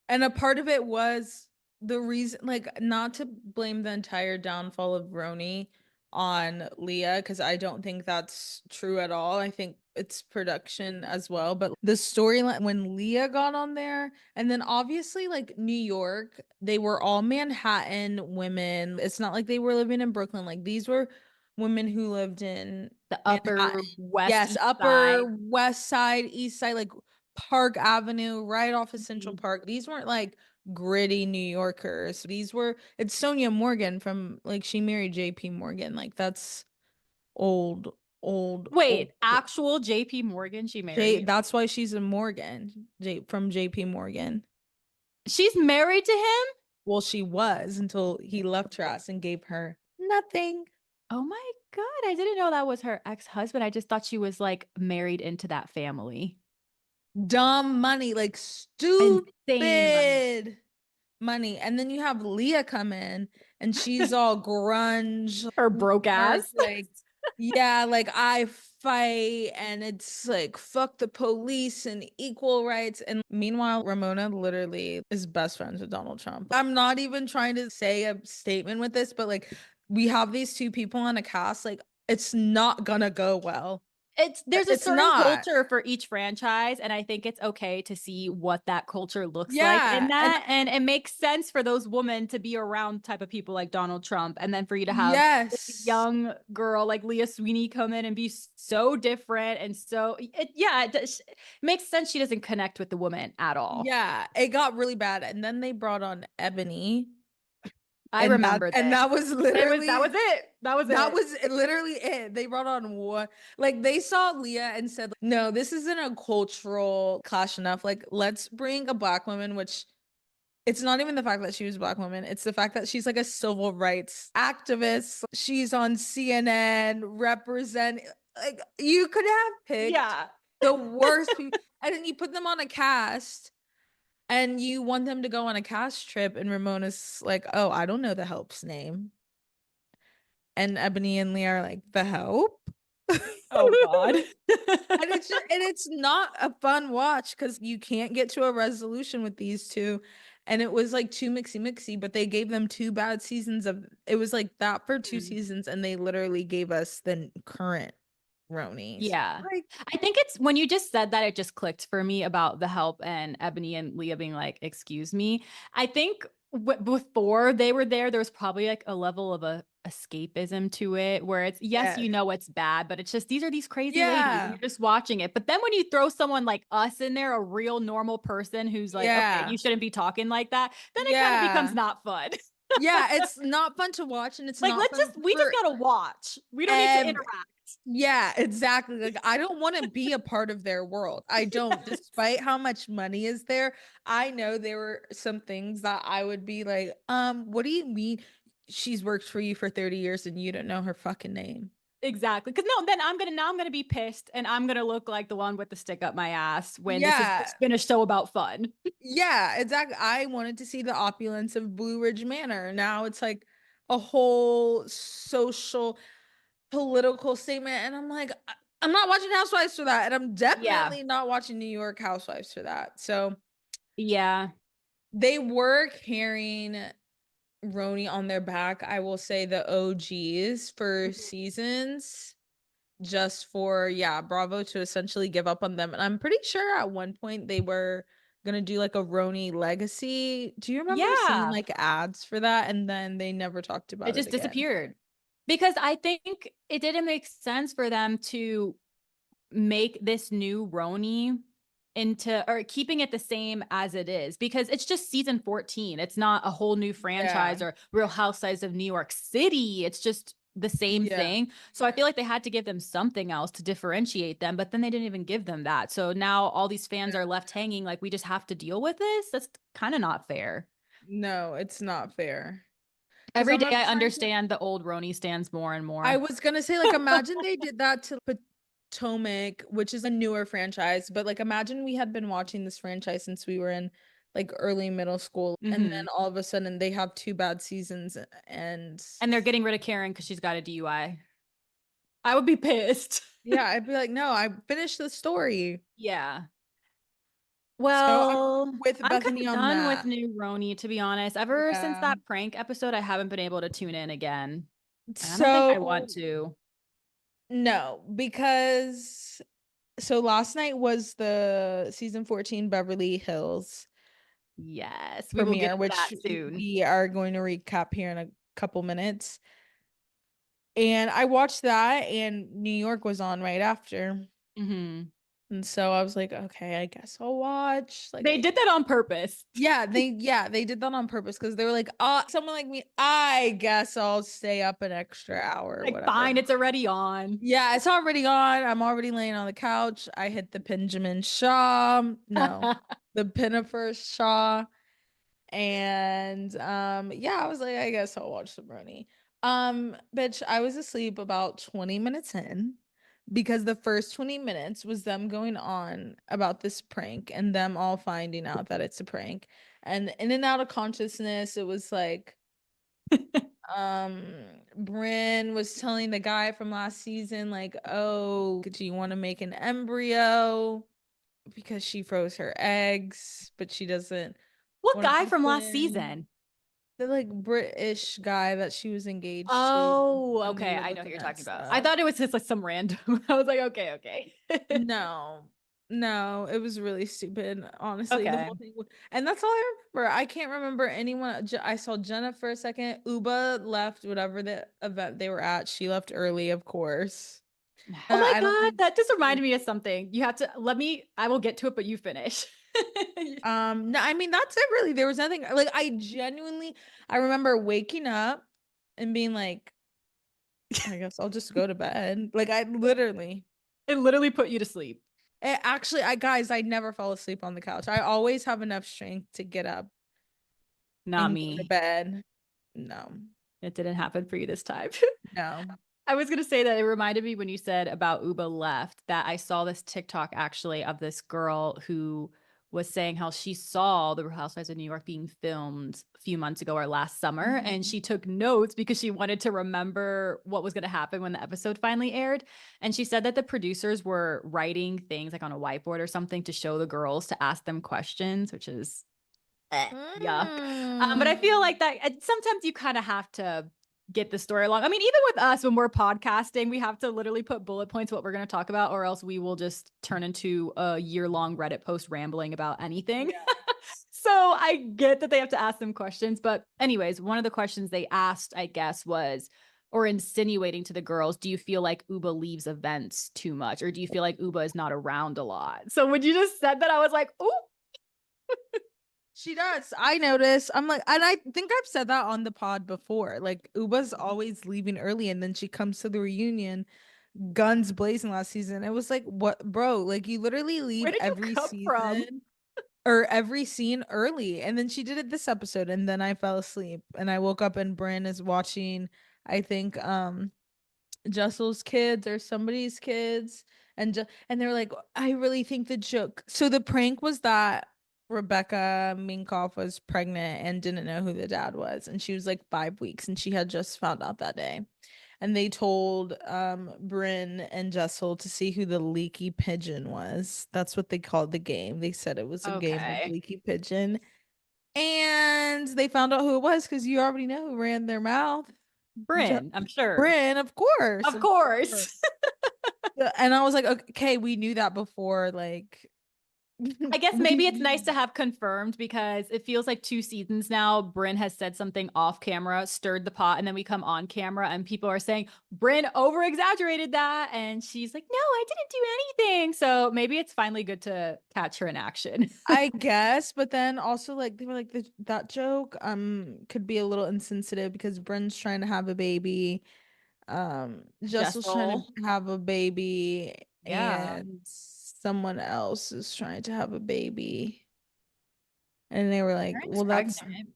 Speaker 1: And a part of it was the reason, like, not to blame the entire downfall of Roni on Leah, because I don't think that's true at all. I think it's production as well. But the storyline when Leah got on there, and then obviously, like, New York, they were all Manhattan women. It's not like they were living in Brooklyn. Like, these were women who lived in
Speaker 2: The Upper
Speaker 1: Manhattan.
Speaker 2: West
Speaker 1: Yes,
Speaker 2: East Side.
Speaker 1: Upper West Side, East Side, like Park Avenue, right off of Central
Speaker 2: Mhm.
Speaker 1: Park. These weren't like gritty New Yorkers. These were, it's Sonia Morgan from, like, she married JP Morgan. Like, that's old, old.
Speaker 2: Wait, actual JP Morgan she
Speaker 1: J,
Speaker 2: married?
Speaker 1: that's why she's a Morgan, J, from JP Morgan.
Speaker 2: She's married to him?
Speaker 1: Well, she was until he left her ass and gave her nothing.
Speaker 2: Oh my God, I didn't know that was her ex-husband. I just thought she was like married into that family.
Speaker 1: Dumb money, like
Speaker 2: Insane money.
Speaker 1: stupid money. And then you have Leah come in and she's all grunge,
Speaker 2: Her broke
Speaker 1: dark,
Speaker 2: ass.
Speaker 1: like, yeah, like I fight and it's like fuck the police and equal rights. And meanwhile, Ramona literally is best friends with Donald Trump. I'm not even trying to say a statement with this, but like we have these two people on a cast, like it's not gonna go well.
Speaker 2: There's a
Speaker 1: It's
Speaker 2: certain
Speaker 1: not.
Speaker 2: culture for each franchise, and I think it's okay to see what that culture looks like in
Speaker 1: Yeah. And
Speaker 2: that. And it makes sense for those women to be around type of people like Donald Trump, and then for you to have this
Speaker 1: yes.
Speaker 2: young girl like Leah McSweeney come in and be so different and so it makes sense she doesn't connect with the woman at all.
Speaker 1: Yeah, it got really bad. And then they brought on Ebony.
Speaker 2: I remember
Speaker 1: And
Speaker 2: this.
Speaker 1: that was
Speaker 2: That was
Speaker 1: literally
Speaker 2: it. That was
Speaker 1: that
Speaker 2: it.
Speaker 1: was literally it. They brought on one, like they saw Leah and said, no, this isn't a cultural clash enough. Like, let's bring a black woman, which it's not even the fact that she was a black woman. It's the fact that she's like a civil rights activist. She's on CNN represent, like you could have picked
Speaker 2: Yeah.
Speaker 1: the worst people, and then you put them on a cast and you want them to go on a cast trip, and Ramona's like, oh, I don't know the help's name. And Ebony and Leah are like, the help?
Speaker 2: Oh God.
Speaker 1: And it's not a fun watch because you can't get to a resolution with these two. And it was like too mixy, but they gave them two bad seasons of it was like that for two
Speaker 2: Mm.
Speaker 1: seasons, and they literally gave us the current RHONYs.
Speaker 2: Yeah.
Speaker 1: Like,
Speaker 2: I think it's when you just said that, it just clicked for me about the help and Ebony and Leah being like, excuse me. I think before they were there was probably like a level of a escapism to it where it's, yes,
Speaker 1: yes.
Speaker 2: you know, it's bad, but it's just, these are these crazy ladies and
Speaker 1: Yeah.
Speaker 2: you're just watching it. But then when you throw someone like us in there, a real normal person who's like, okay,
Speaker 1: Yeah.
Speaker 2: you shouldn't be talking like that, then it kind of becomes
Speaker 1: Yeah.
Speaker 2: not fun.
Speaker 1: Yeah, it's not fun to watch and it's
Speaker 2: Like,
Speaker 1: not fun
Speaker 2: we just
Speaker 1: for
Speaker 2: gotta watch. We don't need to
Speaker 1: ev
Speaker 2: interact.
Speaker 1: yeah, exactly. Like I don't want to be a part of their world. I don't, despite how much money is there. I know there were some things that I would be like, what do you mean she's worked for you for 30 years and you don't know her fucking name?
Speaker 2: Exactly. Because no, then I'm gonna be pissed and I'm gonna look like the one with the stick up my ass when this has
Speaker 1: Yeah.
Speaker 2: just been a show about fun.
Speaker 1: Yeah, exactly. I wanted to see the opulence of Blue Ridge Manor. Now it's like a whole social political statement. And I'm like, I'm not watching Housewives for that. And I'm
Speaker 2: Yeah.
Speaker 1: definitely not watching New York Housewives for that. So
Speaker 2: Yeah.
Speaker 1: they were carrying RHONY on their back. I will say the OGs for
Speaker 2: Mhm.
Speaker 1: seasons, just for, yeah, Bravo to essentially give up on them. And I'm pretty sure at one point they were gonna do like a RHONY legacy. Do you remember seeing
Speaker 2: Yeah.
Speaker 1: like ads for that? And then they never talked
Speaker 2: It
Speaker 1: about it
Speaker 2: just
Speaker 1: again.
Speaker 2: disappeared. Because I think it didn't make sense for them to make this new RHONY into or keeping it the same as it is because it's just season 14. It's not a whole new
Speaker 1: Yeah.
Speaker 2: franchise or Real Housewives of New York City. It's just the same
Speaker 1: Yeah.
Speaker 2: thing. So I feel like they had to give them something else to differentiate them, but then they didn't even give them that. So now all these fans are left hanging like we just have to deal with this. That's kind of not fair.
Speaker 1: No, it's not fair. Because
Speaker 2: Every
Speaker 1: I'm
Speaker 2: day
Speaker 1: not
Speaker 2: I
Speaker 1: trying to.
Speaker 2: understand the old RHONY stands more and
Speaker 1: I
Speaker 2: more.
Speaker 1: was gonna say, like, imagine they did that to Potomac, which is a newer franchise, but like, imagine we had been watching this franchise since we were in like early middle school, and then
Speaker 2: Hmm.
Speaker 1: all of a sudden they have two bad seasons, and
Speaker 2: And they're getting rid of Karen because she's got a DUI. I would be pissed.
Speaker 1: yeah, I'd be like, no, I finished the story.
Speaker 2: Yeah.
Speaker 1: So I'm
Speaker 2: Well,
Speaker 1: with
Speaker 2: I'm kind
Speaker 1: Bethenny
Speaker 2: of
Speaker 1: on
Speaker 2: done with
Speaker 1: that.
Speaker 2: new RHONY, to be honest. Ever since
Speaker 1: Yeah.
Speaker 2: that prank episode, I haven't been able to tune in again. And I don't think I want
Speaker 1: So
Speaker 2: to.
Speaker 1: no, because so last night was the season 14 Beverly Hills
Speaker 2: Yes, we will get
Speaker 1: premiere,
Speaker 2: to that
Speaker 1: which
Speaker 2: soon.
Speaker 1: we are going to recap here in a couple minutes. And I watched that, and New York was on right after.
Speaker 2: Mhm.
Speaker 1: And so I was like, okay, I guess I'll watch. Like
Speaker 2: They
Speaker 1: I
Speaker 2: did that on purpose.
Speaker 1: yeah, they did that on purpose because they were like, someone like me, I guess I'll stay up an extra hour or
Speaker 2: Like,
Speaker 1: whatever.
Speaker 2: fine, it's already on.
Speaker 1: Yeah, it's already on. I'm already laying on the couch. I hit the Benjamin Shaw. No, the Pinnifer Shaw. And yeah, I was like, I guess I'll watch some RHONY. Bitch, I was asleep about 20 minutes in because the first 20 minutes was them going on about this prank and them all finding out that it's a prank. And in and out of consciousness, it was like Bryn was telling the guy from last season, like, oh, do you want to make an embryo? Because she froze her eggs, but she doesn't
Speaker 2: What
Speaker 1: want to
Speaker 2: guy
Speaker 1: be
Speaker 2: from last
Speaker 1: twins.
Speaker 2: season?
Speaker 1: The like British guy that she was engaged to
Speaker 2: Oh,
Speaker 1: when they
Speaker 2: okay.
Speaker 1: were
Speaker 2: I know who
Speaker 1: looking
Speaker 2: you're
Speaker 1: at
Speaker 2: talking about. I
Speaker 1: stuff.
Speaker 2: thought it was just like some random. I was like, okay, okay.
Speaker 1: No, no, it was really stupid, honestly. The
Speaker 2: Okay.
Speaker 1: whole thing, and that's all I remember. I can't remember anyone. I saw Jenna for a second. Uba left whatever the event they were at. She left early, of course.
Speaker 2: Oh my
Speaker 1: I don't
Speaker 2: God,
Speaker 1: think.
Speaker 2: that just reminded me of something. You have to I will get to it, but you finish.
Speaker 1: No, I mean that's it really. There was nothing like I remember waking up and being like, I guess I'll just go to bed. Like I literally
Speaker 2: It literally put you to sleep.
Speaker 1: actually I never fall asleep on the couch. I always have enough strength to get up
Speaker 2: Not
Speaker 1: and go to
Speaker 2: me.
Speaker 1: bed. No.
Speaker 2: It didn't happen for you this time.
Speaker 1: No.
Speaker 2: I was gonna say that it reminded me when you said about Uba left that I saw this TikTok actually of this girl who was saying how she saw the Housewives of New York being filmed a few months ago or last summer, and
Speaker 1: Mhm.
Speaker 2: she took notes because she wanted to remember what was going to happen when the episode finally aired. And she said that the producers were writing things like on a whiteboard or something to show the girls to ask them questions, which is yuck. But I feel
Speaker 1: Mm.
Speaker 2: like that sometimes you kind of have to get the story along. I mean, even with us when we're podcasting, we have to literally put bullet points what we're going to talk about, or else we will just turn into a year-long Reddit post rambling about anything.
Speaker 1: Yeah.
Speaker 2: So I get that they have to ask them questions. But, anyways, one of the questions they asked, I guess, was or insinuating to the girls, do you feel like Uba leaves events too much? Or do you feel like Uba is not around a lot? So when you just said that, I was like, oh,
Speaker 1: She does. I notice. I'm like, and I think I've said that on the pod before. Like, Uba's always leaving early, and then she comes to the reunion, guns blazing last season. It was like, what, bro? Like, you literally
Speaker 2: where
Speaker 1: leave
Speaker 2: did you
Speaker 1: every
Speaker 2: come from?
Speaker 1: season or every scene early. And then she did it this episode, and then I fell asleep, and I woke up, and Bryn is watching, I think, Jessel's kids or somebody's kids, and they were like, I really think the joke. So the prank was that Rebecca Minkoff was pregnant and didn't know who the dad was, and she was like 5 weeks, and she had just found out that day. And they told Bryn and Jessel to see who the leaky pigeon was. That's what they called the game. They said it was a game of
Speaker 2: Okay.
Speaker 1: leaky pigeon. And they found out who it was because you already know who ran their mouth. Je-
Speaker 2: Bryn, I'm sure.
Speaker 1: Bryn, of course,
Speaker 2: Of
Speaker 1: of course.
Speaker 2: course.
Speaker 1: Yeah, and I was like, okay, we knew that before. Like,
Speaker 2: I guess maybe it's
Speaker 1: we
Speaker 2: nice to have confirmed because it feels like 2 seasons now. Bryn has said something off camera, stirred the pot, and then we come on camera and people are saying Bryn over exaggerated that. And she's like, no, I didn't do anything. So maybe it's finally good to catch her in action.
Speaker 1: I guess, but then also like they were like that joke could be a little insensitive because Bryn's trying to have a baby. Jessel's trying
Speaker 2: Jessel.
Speaker 1: to have a baby,
Speaker 2: Yeah.
Speaker 1: and someone else is trying to have a baby. And they were like,
Speaker 2: Erin's
Speaker 1: well, that's
Speaker 2: pregnant.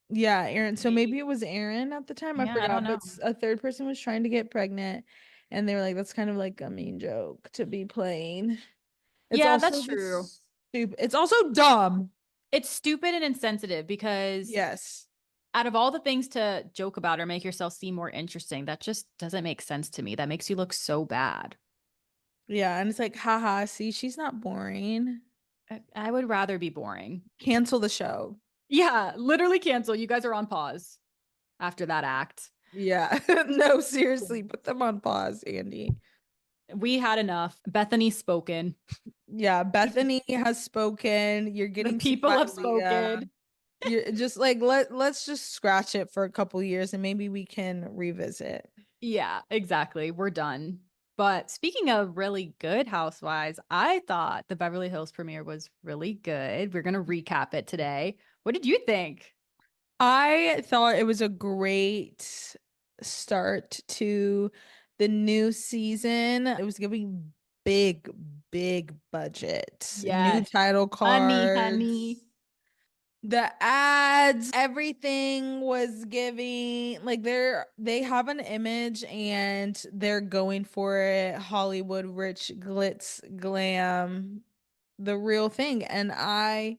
Speaker 1: yeah, Aaron. So maybe
Speaker 2: Maybe.
Speaker 1: it was Aaron at the time. I
Speaker 2: Yeah, I don't
Speaker 1: forgot, but
Speaker 2: know.
Speaker 1: a third person was trying to get pregnant, and they were like, that's kind of like a mean joke to be playing. It's
Speaker 2: Yeah,
Speaker 1: also
Speaker 2: that's true.
Speaker 1: this stupid. It's also dumb.
Speaker 2: It's stupid and insensitive because
Speaker 1: Yes.
Speaker 2: out of all the things to joke about or make yourself seem more interesting, that just doesn't make sense to me. That makes you look so bad.
Speaker 1: Yeah, and it's like, haha, see, she's not boring.
Speaker 2: I would rather be boring.
Speaker 1: Cancel the show.
Speaker 2: Yeah, literally cancel. You guys are on pause after that act.
Speaker 1: Yeah. No, seriously, put them on pause, Andy.
Speaker 2: We had enough. Bethany spoken.
Speaker 1: Yeah, Bethenny has spoken. You're
Speaker 2: The
Speaker 1: getting sued
Speaker 2: people
Speaker 1: by
Speaker 2: have
Speaker 1: Leah.
Speaker 2: spoken.
Speaker 1: You're just like let's just scratch it for a couple years and maybe we can revisit.
Speaker 2: Yeah, exactly. We're done. But speaking of really good Housewives, I thought the Beverly Hills premiere was really good. We're going to recap it today. What did you think?
Speaker 1: I thought it was a great start to the new season. It was giving big, big budget, new
Speaker 2: Yes.
Speaker 1: title
Speaker 2: Honey, honey.
Speaker 1: cards. The ads, everything was giving like they have an image and they're going for it. Hollywood rich glitz glam, the real thing. And I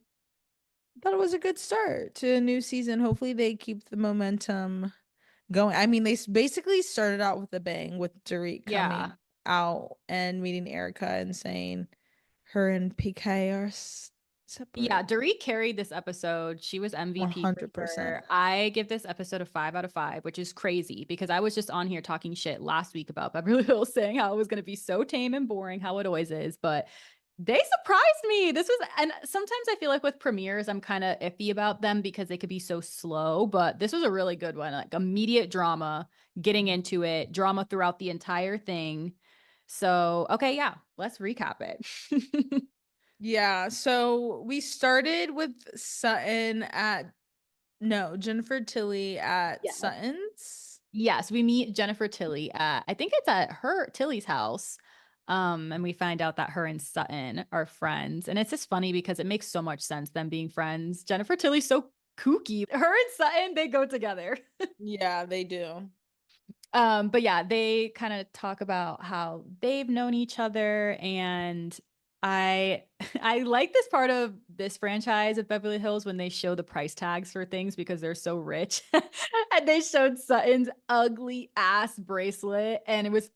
Speaker 1: thought it was a good start to a new season. Hopefully they keep the momentum going. I mean, basically started out with a bang with Dorit
Speaker 2: Yeah.
Speaker 1: coming out and meeting Erica and saying her and PK are
Speaker 2: Yeah,
Speaker 1: separate.
Speaker 2: Dorit carried this episode. She was MVP for
Speaker 1: 100%.
Speaker 2: sure. I give this episode a 5 out of 5, which is crazy because I was just on here talking shit last week about Beverly Hills, saying how it was going to be so tame and boring, how it always is. But they surprised me. This was, and sometimes I feel like with premieres, I'm kind of iffy about them because they could be so slow. But this was a really good one, like immediate drama, getting into it, drama throughout the entire thing. So, okay, yeah, let's recap it.
Speaker 1: Yeah, so we started with Sutton at no, Jennifer Tilly at
Speaker 2: Yeah.
Speaker 1: Sutton's.
Speaker 2: Yes, we meet Jennifer Tilly at, I think it's at her Tilly's house. And we find out that her and Sutton are friends. And it's just funny because it makes so much sense them being friends. Jennifer Tilly's so kooky. Her and Sutton, they go together.
Speaker 1: Yeah, they do.
Speaker 2: But yeah, they kind of talk about how they've known each other, and I I like this part of this franchise of Beverly Hills when they show the price tags for things because they're so rich. And they showed Sutton's ugly ass bracelet, and it was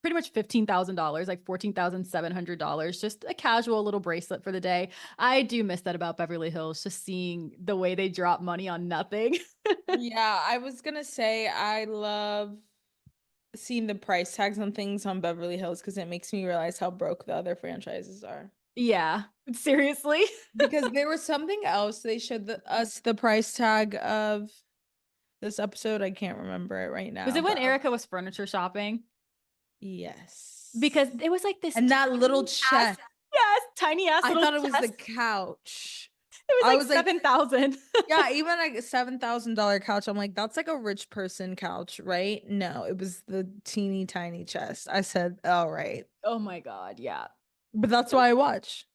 Speaker 2: pretty much $15,000, like $14,700, just a casual little bracelet for the day. I do miss that about Beverly Hills, just seeing the way they drop money on nothing.
Speaker 1: Yeah, I was gonna say I love seeing the price tags on things on Beverly Hills because it makes me realize how broke the other franchises are.
Speaker 2: Yeah, seriously.
Speaker 1: Because there was something else they showed us the price tag of this episode. I can't remember it right
Speaker 2: Was
Speaker 1: now,
Speaker 2: it when
Speaker 1: but
Speaker 2: Erica was furniture shopping?
Speaker 1: yes.
Speaker 2: Because it was like this
Speaker 1: And that little
Speaker 2: tiny ass,
Speaker 1: chest.
Speaker 2: yes, tiny ass
Speaker 1: I
Speaker 2: little
Speaker 1: thought it was the
Speaker 2: chest.
Speaker 1: couch.
Speaker 2: It was
Speaker 1: I
Speaker 2: like
Speaker 1: was like,
Speaker 2: 7,000.
Speaker 1: yeah, even like a $7,000 couch. I'm like, that's like a rich person couch, right? No, it was the teeny tiny chest. I said, all right.
Speaker 2: Oh my God, yeah.
Speaker 1: But that's why I watch.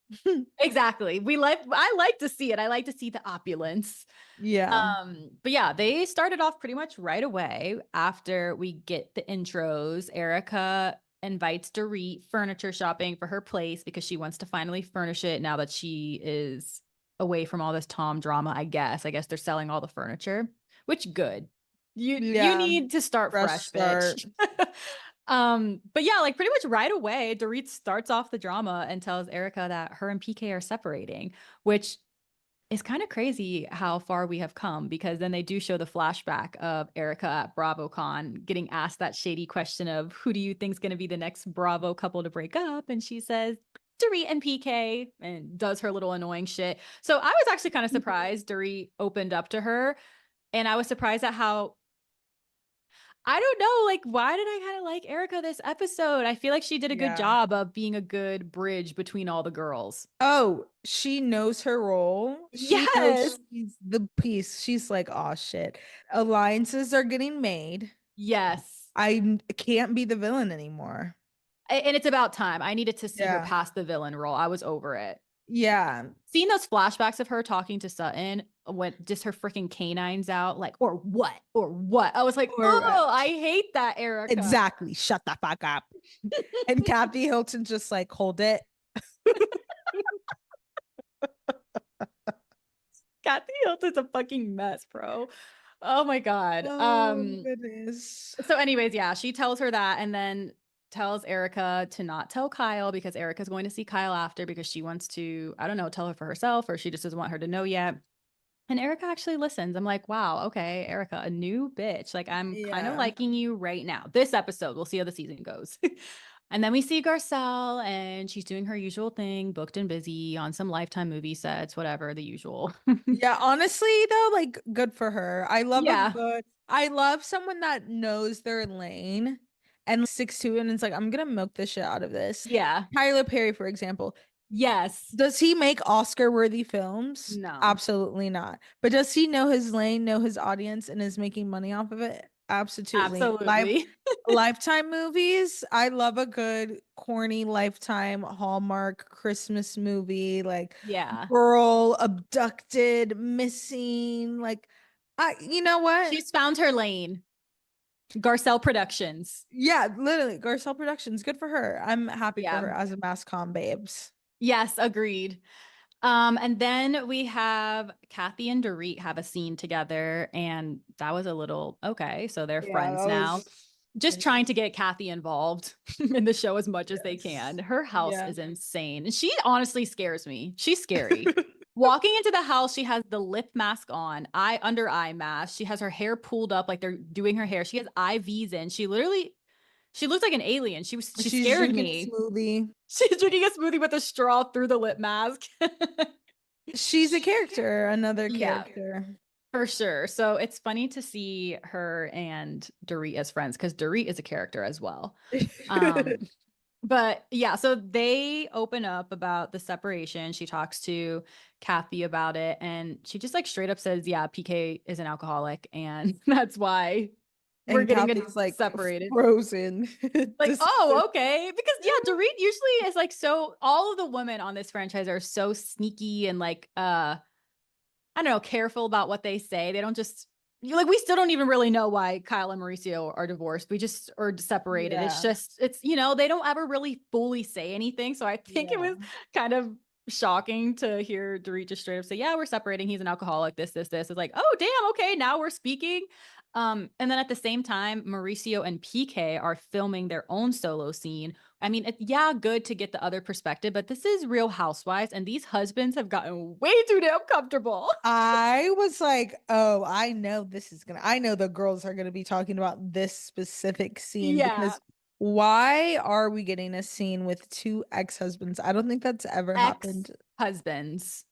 Speaker 2: Exactly. I like to see it. I like to see the opulence.
Speaker 1: Yeah.
Speaker 2: But yeah, they started off pretty much right away after we get the intros. Erica invites Dorit furniture shopping for her place because she wants to finally furnish it now that she is away from all this Tom drama, I guess. I guess they're selling all the furniture, which good. You
Speaker 1: Yeah.
Speaker 2: need to start
Speaker 1: Fresh
Speaker 2: fresh, bitch.
Speaker 1: start.
Speaker 2: But yeah, like pretty much right away, Dorit starts off the drama and tells Erica that her and PK are separating, which it's kind of crazy how far we have come because then they do show the flashback of Erica at BravoCon getting asked that shady question of who do you think's going to be the next Bravo couple to break up? And she says, Dorit and PK, and does her little annoying shit. So I was actually kind of surprised Dorit opened up to her. And I was surprised at how, I don't know, like, why did I kind of like Erica this episode? I feel like she did a good
Speaker 1: Yeah.
Speaker 2: job of being a good bridge between all the girls.
Speaker 1: Oh, she knows her role. She
Speaker 2: Yes.
Speaker 1: knows she's the piece. She's like, oh shit. Alliances are getting made.
Speaker 2: Yes.
Speaker 1: Can't be the villain anymore.
Speaker 2: And it's about time. I needed to see her
Speaker 1: Yeah.
Speaker 2: past the villain role. I was over it.
Speaker 1: Yeah.
Speaker 2: Seeing those flashbacks of her talking to Sutton when just her freaking canines out, like, or what? Or what? I was like,
Speaker 1: Or
Speaker 2: oh, I hate that, Erica.
Speaker 1: exactly. Shut the fuck up. And Kathy Hilton just like hold it.
Speaker 2: Kathy Hilton's a fucking mess, bro. Oh my God.
Speaker 1: Oh goodness.
Speaker 2: So, anyways, yeah, she tells her that and then tells Erica to not tell Kyle because Erica's going to see Kyle after because she wants to, I don't know, tell her for herself or she just doesn't want her to know yet. And Erica actually listens. I'm like, wow, okay, Erica, a new bitch. Like, I'm kind of
Speaker 1: Yeah.
Speaker 2: liking you right now. This episode, we'll see how the season goes. And then we see Garcelle, and she's doing her usual thing, booked and busy on some Lifetime movie sets, whatever, the usual.
Speaker 1: Yeah, honestly though, like good for her. I love a
Speaker 2: Yeah.
Speaker 1: good I love someone that knows their lane and sticks to it and it's like, I'm gonna milk the shit out of this.
Speaker 2: Yeah.
Speaker 1: Tyler Perry, for example.
Speaker 2: Yes.
Speaker 1: Does he make Oscar-worthy films?
Speaker 2: No.
Speaker 1: Absolutely not. But does he know his lane, know his audience, and is making money off of it? Absolutely.
Speaker 2: Absolutely.
Speaker 1: Lifetime movies. I love a good corny Lifetime Hallmark Christmas movie, like
Speaker 2: Yeah.
Speaker 1: girl abducted, missing. Like, you know what?
Speaker 2: She's found her lane. Garcelle Productions.
Speaker 1: Yeah, literally, Garcelle Productions. Good for her. I'm happy for
Speaker 2: Yeah.
Speaker 1: her as a mass comm babes.
Speaker 2: Yes, agreed. And then we have Kathy and Dorit have a scene together, and that was a little okay. So they're
Speaker 1: Yeah,
Speaker 2: friends
Speaker 1: that
Speaker 2: now.
Speaker 1: was
Speaker 2: Just trying to get Kathy involved in the show as much as they can.
Speaker 1: yes.
Speaker 2: Her house
Speaker 1: Yeah.
Speaker 2: is insane. She honestly scares me. She's scary. Walking into the house, she has the lip mask on, under eye mask. She has her hair pulled up like they're doing her hair. She has IVs in. She looks like an alien. She
Speaker 1: She's
Speaker 2: scared
Speaker 1: drinking a
Speaker 2: me.
Speaker 1: smoothie.
Speaker 2: She's drinking a smoothie with a straw through the lip mask.
Speaker 1: She's a character, another
Speaker 2: Yeah,
Speaker 1: character.
Speaker 2: for sure. So it's funny to see her and Dorit as friends because Dorit is a character as well. Um, but yeah, so they open up about the separation. She talks to Kathy about it, and she just like straight up says, "Yeah, PK is an alcoholic, and that's why we're
Speaker 1: And
Speaker 2: getting
Speaker 1: Kathy's like
Speaker 2: separated."
Speaker 1: frozen.
Speaker 2: Like,
Speaker 1: Just
Speaker 2: oh, okay. Because yeah, Dorit usually is like so all of the women on this franchise are so sneaky and like I don't know, careful about what they say. They don't just like we still don't even really know why Kyle and Mauricio are divorced. We just are separated. It's
Speaker 1: yeah,
Speaker 2: just they don't ever really fully say anything. So I think it
Speaker 1: yeah.
Speaker 2: was kind of shocking to hear Dorit just straight up say, "Yeah, we're separating. He's an alcoholic. This." It's like, oh damn, okay, now we're speaking. And then at the same time, Mauricio and PK are filming their own solo scene. I mean, it's yeah, good to get the other perspective, but this is Real Housewives, and these husbands have gotten way too damn comfortable.
Speaker 1: I was like, oh, I know the girls are gonna be talking about this specific scene
Speaker 2: Yeah,
Speaker 1: because why are we getting a scene with two ex-husbands? I don't think that's ever
Speaker 2: ex
Speaker 1: happened.
Speaker 2: husbands.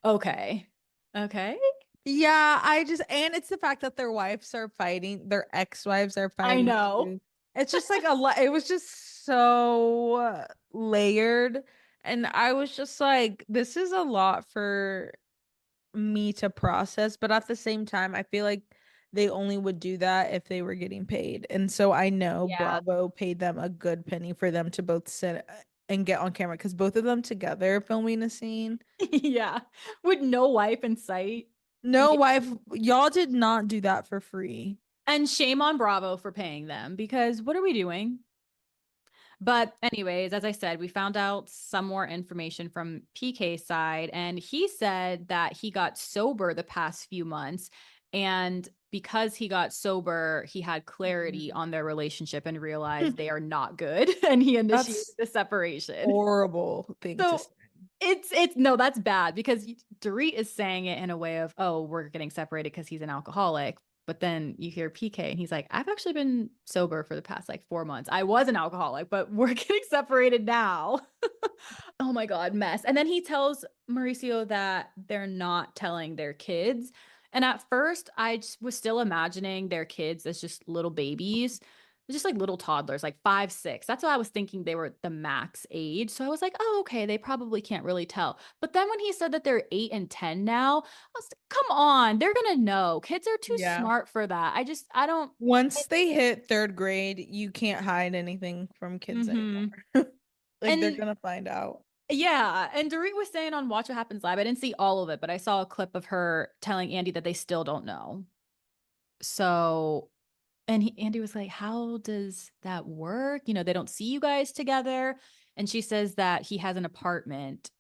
Speaker 2: Okay. Okay.
Speaker 1: Yeah, and it's the fact that their wives are fighting, their ex-wives are
Speaker 2: I
Speaker 1: fighting
Speaker 2: know.
Speaker 1: too. It's just like a lot, it was just so layered. And I was just like, this is a lot for me to process, but at the same time, I feel like they only would do that if they were getting paid. And so I know
Speaker 2: Yeah.
Speaker 1: Bravo paid them a good penny for them to both sit and get on camera because both of them together filming a scene.
Speaker 2: Yeah. With no wife in sight.
Speaker 1: No,
Speaker 2: Yeah.
Speaker 1: wife, y'all did not do that for free.
Speaker 2: And shame on Bravo for paying them because what are we doing? But, anyways, as I said, we found out some more information from PK's side, and he said that he got sober the past few months. And because he got sober, he had clarity
Speaker 1: Mhm.
Speaker 2: on their relationship and realized they are not good. And he initiated
Speaker 1: That's
Speaker 2: the separation.
Speaker 1: horrible thing to say.
Speaker 2: So it's no, that's bad because Dorit is saying it in a way of, oh, we're getting separated because he's an alcoholic. But then you hear PK and he's like, I've actually been sober for the past like 4 months. I was an alcoholic, but we're getting separated now. Oh my God, mess. And then he tells Mauricio that they're not telling their kids. And at first, I just was still imagining their kids as just little babies, just like little toddlers, like 5, 6. That's why I was thinking they were the max age. So I was like, oh, okay, they probably can't really tell. But then when he said that they're 8 and 10 now, I was like, come on, they're gonna know. Kids are too
Speaker 1: Yeah.
Speaker 2: smart for that. I don't.
Speaker 1: Once they hit third grade, you can't hide anything from kids anymore.
Speaker 2: Mm-hmm.
Speaker 1: Like they're
Speaker 2: And
Speaker 1: gonna find out.
Speaker 2: yeah, and Dorit was saying on Watch What Happens Live, I didn't see all of it, but I saw a clip of her telling Andy that they still don't know. So, and Andy was like, "How does that work? They don't see you guys together." And she says that he has an apartment,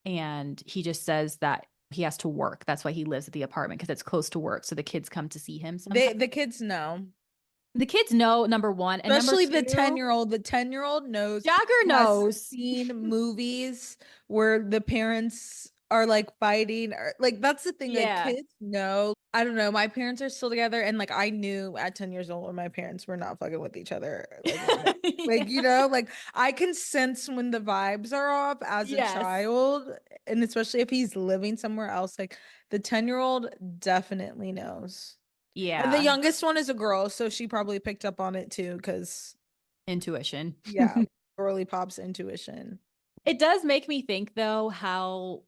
Speaker 2: and he just says that he has to work. That's why he lives at the apartment because it's close to work. So the kids come to see him sometimes.
Speaker 1: The kids know.
Speaker 2: The kids know, number one, and number
Speaker 1: Especially the
Speaker 2: two,
Speaker 1: 10-year-old. The 10-year-old knows
Speaker 2: Jagger
Speaker 1: he has
Speaker 2: knows.
Speaker 1: seen movies where the parents are like fighting or like that's the thing. Like
Speaker 2: Yeah.
Speaker 1: kids know. I don't know. My parents are still together and like I knew at 10 years old when my parents were not fucking with each other. Like,
Speaker 2: Yeah.
Speaker 1: like I can sense when the vibes are off as a
Speaker 2: Yes.
Speaker 1: child. And especially if he's living somewhere else, like the 10-year-old definitely knows. And the
Speaker 2: Yeah.
Speaker 1: youngest one is a girl, so she probably picked up on it too, because
Speaker 2: Intuition.
Speaker 1: yeah, girly pop's intuition.
Speaker 2: It does make me think though how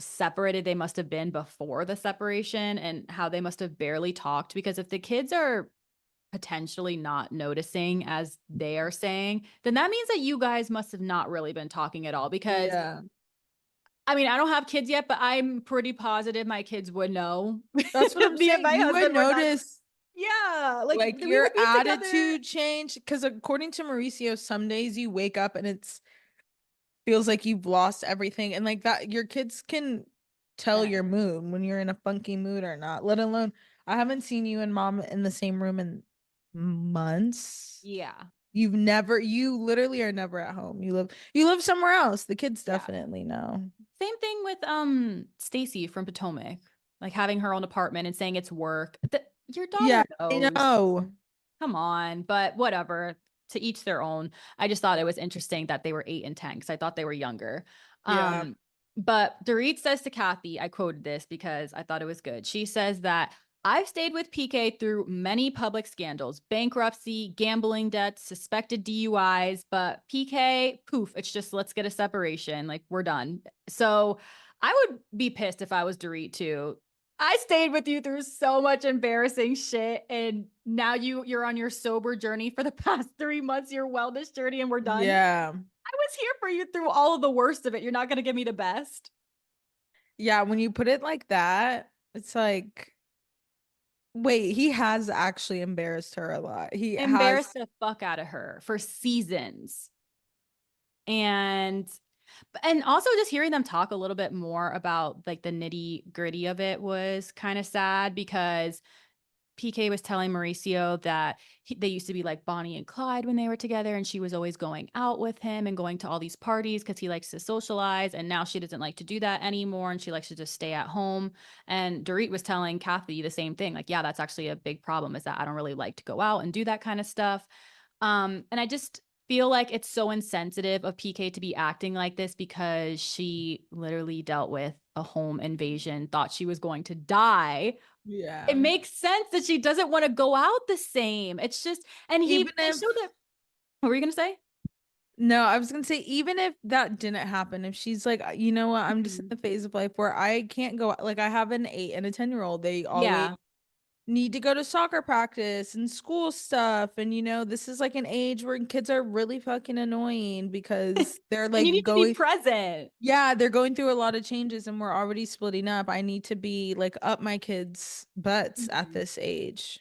Speaker 2: separated they must have been before the separation and how they must have barely talked, because if the kids are potentially not noticing as they are saying, then that means that you guys must have not really been talking at all. Because
Speaker 1: Yeah.
Speaker 2: I mean, I don't have kids yet, but I'm pretty positive my kids would know
Speaker 1: That's what
Speaker 2: if
Speaker 1: I'm
Speaker 2: me and
Speaker 1: saying.
Speaker 2: my
Speaker 1: You would
Speaker 2: husband were not.
Speaker 1: notice
Speaker 2: Yeah, like
Speaker 1: like
Speaker 2: we
Speaker 1: your
Speaker 2: would be together.
Speaker 1: attitude change because according to Mauricio, some days you wake up and it's feels like you've lost everything and like that your kids can tell
Speaker 2: Yeah.
Speaker 1: your mood when you're in a funky mood or not, let alone I haven't seen you and mom in the same room in months.
Speaker 2: Yeah.
Speaker 1: You literally are never at home. You live somewhere else. The kids
Speaker 2: Yeah.
Speaker 1: definitely know.
Speaker 2: Same thing with Stacy from Potomac, like having her own apartment and saying it's work. Your
Speaker 1: Yeah,
Speaker 2: daughter
Speaker 1: I
Speaker 2: knows.
Speaker 1: know.
Speaker 2: Come on, but whatever. To each their own. I just thought it was interesting that they were 8 and 10 because I thought they were younger.
Speaker 1: Yeah.
Speaker 2: But Dorit says to Kathy, I quoted this because I thought it was good. She says that I've stayed with PK through many public scandals, bankruptcy, gambling debts, suspected DUIs, but PK, poof, it's just let's get a separation. Like we're done. So I would be pissed if I was Dorit too. I stayed with you through so much embarrassing shit, and now you're on your sober journey for the past 3 months, your wellness journey, and we're done.
Speaker 1: Yeah.
Speaker 2: I was here for you through all of the worst of it. You're not gonna give me the best.
Speaker 1: Yeah, when you put it like that, it's like, wait, he has actually embarrassed her a lot. He
Speaker 2: Embarrassed
Speaker 1: has,
Speaker 2: the fuck out of her for seasons. And also just hearing them talk a little bit more about like the nitty gritty of it was kind of sad because PK was telling Mauricio that they used to be like Bonnie and Clyde when they were together, and she was always going out with him and going to all these parties because he likes to socialize. And now she doesn't like to do that anymore, and she likes to just stay at home. And Dorit was telling Kathy the same thing, like, yeah, that's actually a big problem, is that I don't really like to go out and do that kind of stuff. And I just feel like it's so insensitive of PK to be acting like this because she literally dealt with a home invasion, thought she was going to die. It
Speaker 1: yeah.
Speaker 2: makes sense that she doesn't want to go out the same. It's just, and
Speaker 1: Even
Speaker 2: they
Speaker 1: if,
Speaker 2: showed that. What were you gonna say?
Speaker 1: no, I was gonna say, even if that didn't happen, if she's like, you know what, I'm just in
Speaker 2: Mhm.
Speaker 1: the phase of life where I can't go, like, I have an 8 and a 10-year-old. They always
Speaker 2: Yeah,
Speaker 1: need to go to soccer practice and school stuff. And, this is like an age where kids are really fucking annoying because they're
Speaker 2: and you
Speaker 1: like
Speaker 2: need to be
Speaker 1: going,
Speaker 2: present.
Speaker 1: yeah, they're going through a lot of changes and we're already splitting up. I need to be like up my kids' butts at
Speaker 2: Mhm.
Speaker 1: this age.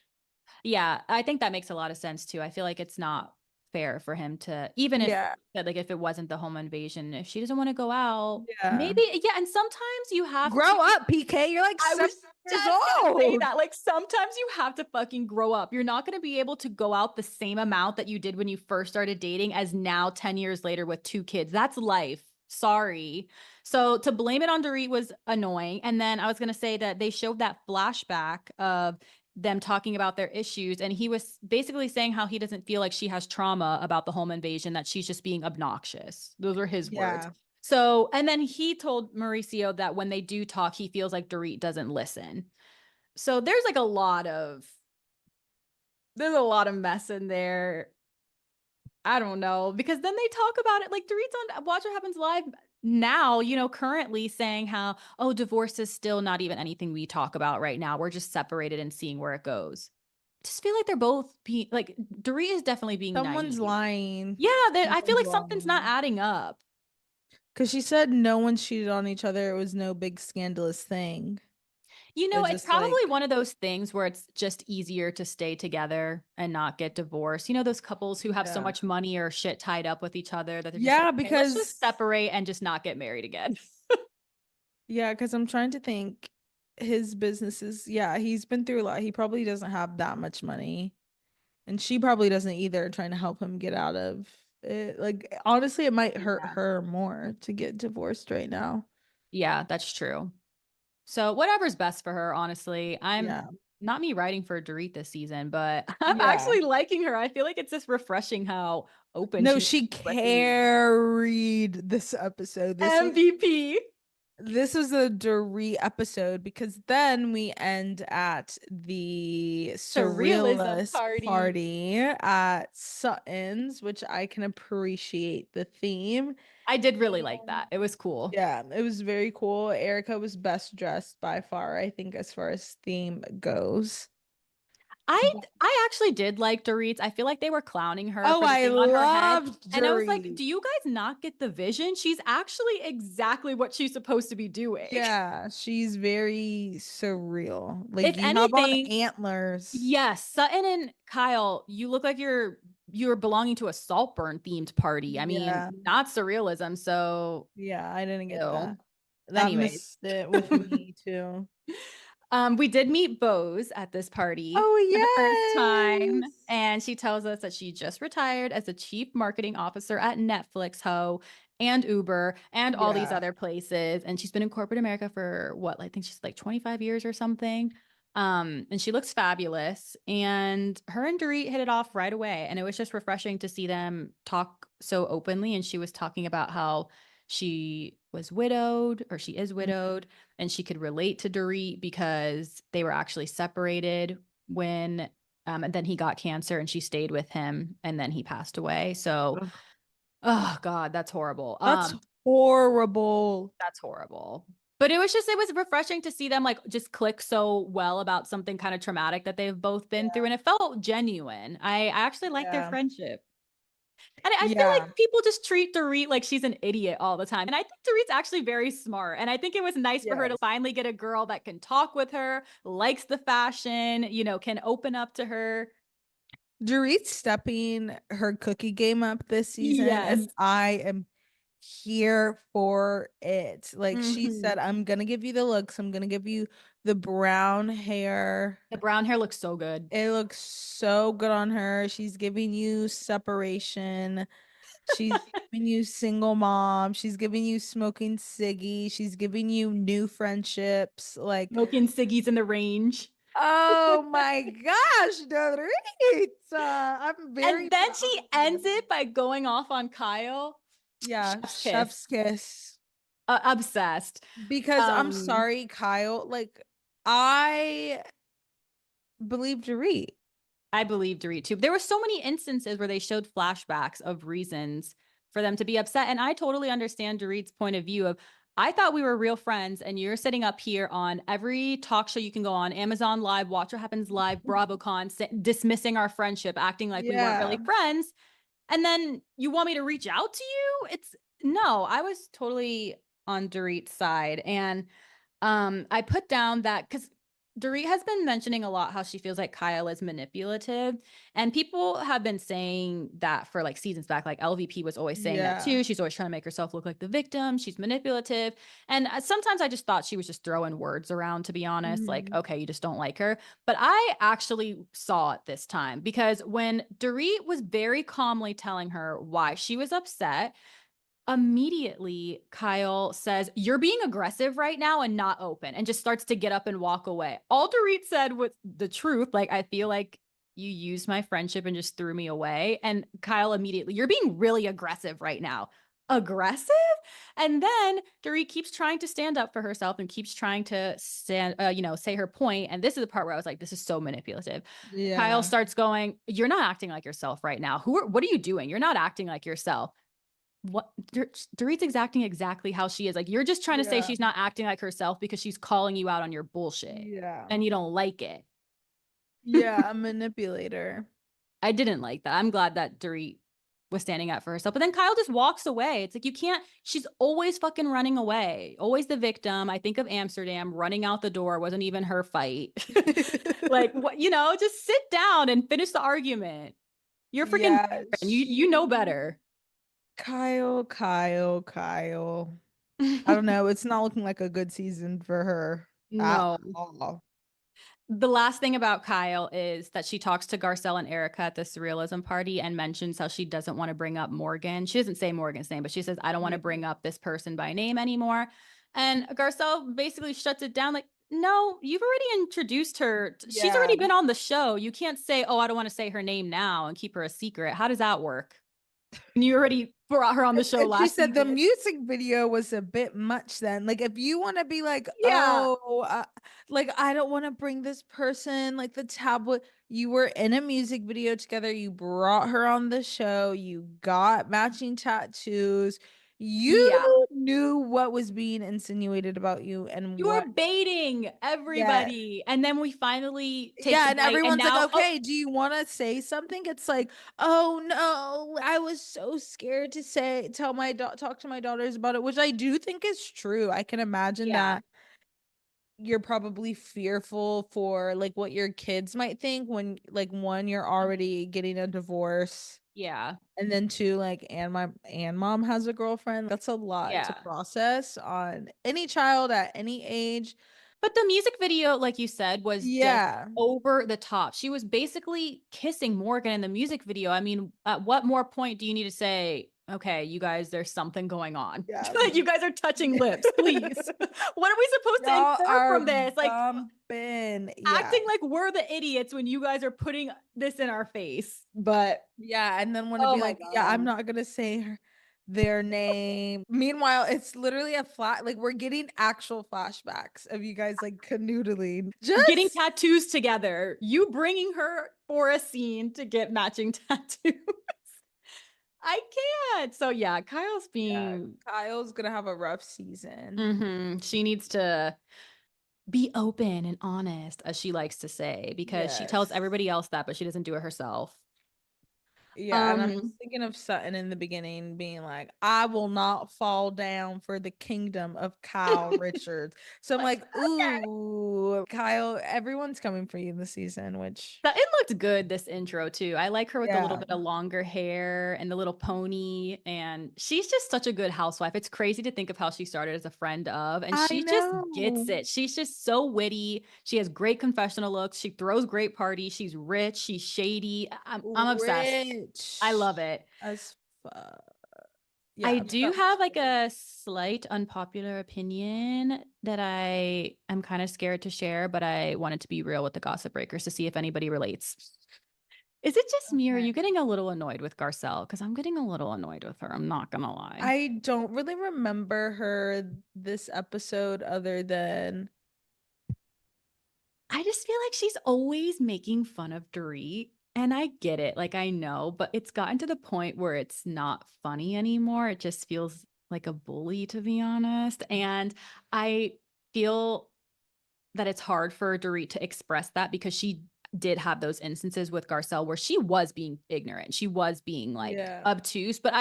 Speaker 2: Yeah, I think that makes a lot of sense too. I feel like it's not fair for him to, even if
Speaker 1: Yeah.
Speaker 2: like if it wasn't the home invasion, if she doesn't want to go out,
Speaker 1: Yeah.
Speaker 2: maybe yeah. And sometimes you have to.
Speaker 1: Grow up, PK. You're like
Speaker 2: I was
Speaker 1: 7 years
Speaker 2: just gonna say
Speaker 1: old.
Speaker 2: that. Like sometimes you have to fucking grow up. You're not gonna be able to go out the same amount that you did when you first started dating as now 10 years later with 2 kids. That's life. Sorry. So to blame it on Dorit was annoying. And then I was gonna say that they showed that flashback of them talking about their issues. And he was basically saying how he doesn't feel like she has trauma about the home invasion, that she's just being obnoxious. Those were his words.
Speaker 1: Yeah.
Speaker 2: So, and then he told Mauricio that when they do talk, he feels like Dorit doesn't listen. So there's like a lot of mess in there. I don't know, because then they talk about it like Dorit's on Watch What Happens Live now, currently saying how, oh, divorce is still not even anything we talk about right now. We're just separated and seeing where it goes. Just feel like they're both being like, Dorit is definitely being
Speaker 1: Someone's
Speaker 2: naive.
Speaker 1: lying.
Speaker 2: Yeah, I feel
Speaker 1: Someone's
Speaker 2: like something's not
Speaker 1: lying.
Speaker 2: adding up.
Speaker 1: Because she said no one cheated on each other. It was no big scandalous thing. They're
Speaker 2: It's
Speaker 1: just
Speaker 2: probably
Speaker 1: like,
Speaker 2: one of those things where it's just easier to stay together and not get divorced. Those couples who have so
Speaker 1: yeah.
Speaker 2: much money or shit tied up with each other that they're just like,
Speaker 1: Yeah,
Speaker 2: okay, let's just
Speaker 1: because
Speaker 2: separate and just not get married again.
Speaker 1: I'm trying to think his businesses. Yeah, he's been through a lot. He probably doesn't have that much money. And she probably doesn't either, trying to help him get out of it. Like, honestly, it might hurt
Speaker 2: Yeah.
Speaker 1: her more to get divorced right now.
Speaker 2: Yeah, that's true. So whatever's best for her, honestly. I'm
Speaker 1: Yeah.
Speaker 2: not me writing for Dorit this season, but I'm
Speaker 1: Yeah.
Speaker 2: actually liking her. I feel like it's just refreshing how open
Speaker 1: No,
Speaker 2: she's
Speaker 1: she
Speaker 2: with me.
Speaker 1: carried this episode. This was
Speaker 2: MVP.
Speaker 1: This was a Dorit episode because then we end at the
Speaker 2: Surrealism
Speaker 1: surrealist
Speaker 2: party.
Speaker 1: party at Sutton's, which I can appreciate the theme.
Speaker 2: I did really like
Speaker 1: And
Speaker 2: that. It was cool.
Speaker 1: yeah, it was very cool. Erica was best dressed by far, I think, as far as theme goes.
Speaker 2: I actually did like Dorit's. I feel like they were clowning her
Speaker 1: Oh,
Speaker 2: for the
Speaker 1: I
Speaker 2: thing on her head.
Speaker 1: loved
Speaker 2: And I was like,
Speaker 1: Dorit.
Speaker 2: do you guys not get the vision? She's actually exactly what she's supposed to be doing.
Speaker 1: Yeah, she's very surreal. Like
Speaker 2: If
Speaker 1: you have on
Speaker 2: anything,
Speaker 1: antlers.
Speaker 2: yes, Sutton and Kyle, you look like you're belonging to a Saltburn themed party. I mean,
Speaker 1: Yeah.
Speaker 2: not surrealism, so
Speaker 1: Yeah, I didn't get
Speaker 2: ew.
Speaker 1: that. That
Speaker 2: Anyways.
Speaker 1: missed it with me too.
Speaker 2: We did meet Bose at this party for the first time,
Speaker 1: Oh, yes.
Speaker 2: and she tells us that she just retired as the chief marketing officer at Netflix, and Uber, and all these
Speaker 1: Yeah.
Speaker 2: other places. And she's been in corporate America for what, I think she's like 25 years or something. And she looks fabulous. And her and Dorit hit it off right away. And it was just refreshing to see them talk so openly. And she was talking about how she was widowed, or she is
Speaker 1: Mhm.
Speaker 2: widowed, and she could relate to Dorit because they were actually separated when and then he got cancer and she stayed with him and then he passed away. So,
Speaker 1: Ugh,
Speaker 2: oh God, that's horrible.
Speaker 1: that's horrible.
Speaker 2: That's horrible. But it was refreshing to see them like just click so well about something kind of traumatic that they've both been through.
Speaker 1: Yeah.
Speaker 2: And it felt genuine. I actually like their
Speaker 1: Yeah.
Speaker 2: friendship. And I feel
Speaker 1: Yeah.
Speaker 2: like people just treat Dorit like she's an idiot all the time. And I think Dorit's actually very smart. And I think it was nice for her to
Speaker 1: Yes.
Speaker 2: finally get a girl that can talk with her, likes the fashion, can open up to her.
Speaker 1: Dorit's stepping her cookie game up this season, and
Speaker 2: Yes.
Speaker 1: I am here for it. Like she
Speaker 2: Mhm.
Speaker 1: said, I'm gonna give you the looks, I'm gonna give you the brown hair.
Speaker 2: The brown hair looks so good.
Speaker 1: It looks so good on her. She's giving you separation. She's giving you single mom. She's giving you smoking ciggy. She's giving you new friendships. Like,
Speaker 2: Smoking ciggies in the range.
Speaker 1: oh my gosh, Dorit. I'm very
Speaker 2: And then
Speaker 1: proud
Speaker 2: she
Speaker 1: of
Speaker 2: ends
Speaker 1: you.
Speaker 2: it by going off on Kyle.
Speaker 1: Yeah,
Speaker 2: Chef's kiss.
Speaker 1: chef's kiss.
Speaker 2: Obsessed.
Speaker 1: Because I'm
Speaker 2: Um,
Speaker 1: sorry, Kyle. Like, I believe Dorit.
Speaker 2: I believe Dorit too. There were so many instances where they showed flashbacks of reasons for them to be upset. And I totally understand Dorit's point of view of, I thought we were real friends, and you're sitting up here on every talk show you can go on, Amazon Live, Watch What Happens Live, BravoCon, dismissing our friendship, acting like we weren't really
Speaker 1: Yeah.
Speaker 2: friends. And then you want me to reach out to you? It's no, I was totally on Dorit's side. And I put down that because Dorit has been mentioning a lot how she feels like Kyle is manipulative. And people have been saying that for like seasons back. Like LVP was always saying that
Speaker 1: Yeah.
Speaker 2: too. She's always trying to make herself look like the victim. She's manipulative. And sometimes I just thought she was just throwing words around, to be honest. Like,
Speaker 1: Mhm.
Speaker 2: okay, you just don't like her. But I actually saw it this time because when Dorit was very calmly telling her why she was upset, immediately Kyle says, "You're being aggressive right now and not open," and just starts to get up and walk away. All Dorit said was the truth. Like, I feel like you used my friendship and just threw me away. And Kyle immediately, "You're being really aggressive right now." Aggressive? And then Dorit keeps trying to stand up for herself and keeps trying to say her point. And this is the part where I was like, this is so manipulative. Kyle
Speaker 1: Yeah.
Speaker 2: starts going, "You're not acting like yourself right now. What are you doing? You're not acting like yourself." What Dorit's acting exactly how she is. Like, you're just trying to say
Speaker 1: Yeah.
Speaker 2: she's not acting like herself because she's calling you out on your bullshit
Speaker 1: Yeah.
Speaker 2: and you don't like it.
Speaker 1: Yeah, a manipulator.
Speaker 2: I didn't like that. I'm glad that Dorit was standing up for herself. But then Kyle just walks away. It's like, you can't, she's always fucking running away. Always the victim. I think of Amsterdam running out the door wasn't even her fight. Like, what, just sit down and finish the argument. You're freaking
Speaker 1: Yeah,
Speaker 2: boyfriend. You know
Speaker 1: she
Speaker 2: better.
Speaker 1: Kyle. I don't know. It's not looking like a good season for her at
Speaker 2: No.
Speaker 1: all.
Speaker 2: The last thing about Kyle is that she talks to Garcelle and Erica at the surrealism party and mentions how she doesn't want to bring up Morgan. She doesn't say Morgan's name, but she says, "I don't want to
Speaker 1: Yeah.
Speaker 2: bring up this person by name anymore." And Garcelle basically shuts it down like, "No, you've already introduced her. She's
Speaker 1: Yeah.
Speaker 2: already been on the show. You can't say, 'Oh, I don't want to say her name now,' and keep her a secret." How does that work? And you already brought her on the show
Speaker 1: And she
Speaker 2: last
Speaker 1: said the
Speaker 2: season.
Speaker 1: music video was a bit much then. Like, if you want to be like,
Speaker 2: Yeah.
Speaker 1: oh, like, I don't want to bring this person, like the tablet, you were in a music video together. You brought her on the show. You got matching tattoos.
Speaker 2: Yeah.
Speaker 1: You knew what was being insinuated about you and
Speaker 2: You
Speaker 1: what.
Speaker 2: were baiting
Speaker 1: Yeah.
Speaker 2: everybody. And then we finally take
Speaker 1: Yeah,
Speaker 2: the
Speaker 1: and
Speaker 2: bite. And
Speaker 1: everyone's like,
Speaker 2: now, oh,
Speaker 1: okay, do you want to say something? It's like, oh no, I was so scared to tell talk to my daughters about it, which I do think is true. I can imagine
Speaker 2: yeah.
Speaker 1: that you're probably fearful for like what your kids might think when, like, one, you're already getting a divorce,
Speaker 2: Yeah.
Speaker 1: and then two, like, and mom has a girlfriend. That's a lot to
Speaker 2: Yeah.
Speaker 1: process on any child at any age.
Speaker 2: But the music video, like you said, was just
Speaker 1: Yeah.
Speaker 2: over the top. She was basically kissing Morgan in the music video. I mean, at what more point do you need to say, okay, you guys, there's something going on?
Speaker 1: Yeah.
Speaker 2: Like, you guys are touching lips, please. What are we supposed to
Speaker 1: Y'all
Speaker 2: infer
Speaker 1: are
Speaker 2: from this? Like,
Speaker 1: bumping. Yeah.
Speaker 2: acting like we're the idiots when you guys are putting this in our face. But
Speaker 1: Yeah. And then want to
Speaker 2: oh
Speaker 1: be
Speaker 2: my
Speaker 1: like, yeah, I'm
Speaker 2: God.
Speaker 1: not gonna say their name. Meanwhile, it's literally a flat, like, we're getting actual flashbacks of you guys like canoodling.
Speaker 2: Getting
Speaker 1: Just
Speaker 2: tattoos together, you bringing her for a scene to get matching tattoos. I can't. So yeah, Kyle's
Speaker 1: yeah,
Speaker 2: being
Speaker 1: Kyle's gonna have a rough season.
Speaker 2: she needs to be open and honest, as she likes to say, because she tells
Speaker 1: Yes.
Speaker 2: everybody else that, but she doesn't do it herself.
Speaker 1: Yeah, and I'm just
Speaker 2: Um,
Speaker 1: thinking of Sutton in the beginning being like, I will not fall down for the kingdom of Kyle Richards. So I'm like,
Speaker 2: okay.
Speaker 1: ooh, Kyle, everyone's coming for you this season, which,
Speaker 2: But it looked good, this intro too. I like her with the little
Speaker 1: yeah,
Speaker 2: bit of longer hair and the little pony. And she's just such a good housewife. It's crazy to think of how she started as a friend of, and
Speaker 1: I
Speaker 2: she just gets
Speaker 1: know.
Speaker 2: it. She's just so witty. She has great confessional looks. She throws great parties. She's rich. She's shady. I'm obsessed. I
Speaker 1: Rich
Speaker 2: love it.
Speaker 1: as fuck.
Speaker 2: I
Speaker 1: Yeah,
Speaker 2: do
Speaker 1: Sutton's
Speaker 2: have like
Speaker 1: great.
Speaker 2: a slight unpopular opinion that I am kind of scared to share, but I wanted to be real with the gossip breakers to see if anybody relates. Is it just me or are
Speaker 1: Okay.
Speaker 2: you getting a little annoyed with Garcelle? Because I'm getting a little annoyed with her. I'm not gonna lie.
Speaker 1: I don't really remember her this episode other than,
Speaker 2: I just feel like she's always making fun of Dorit. And I get it, like I know, but it's gotten to the point where it's not funny anymore. It just feels like a bully, to be honest. And I feel that it's hard for Dorit to express that because she did have those instances with Garcelle where she was being ignorant. She was being like
Speaker 1: yeah.
Speaker 2: obtuse, but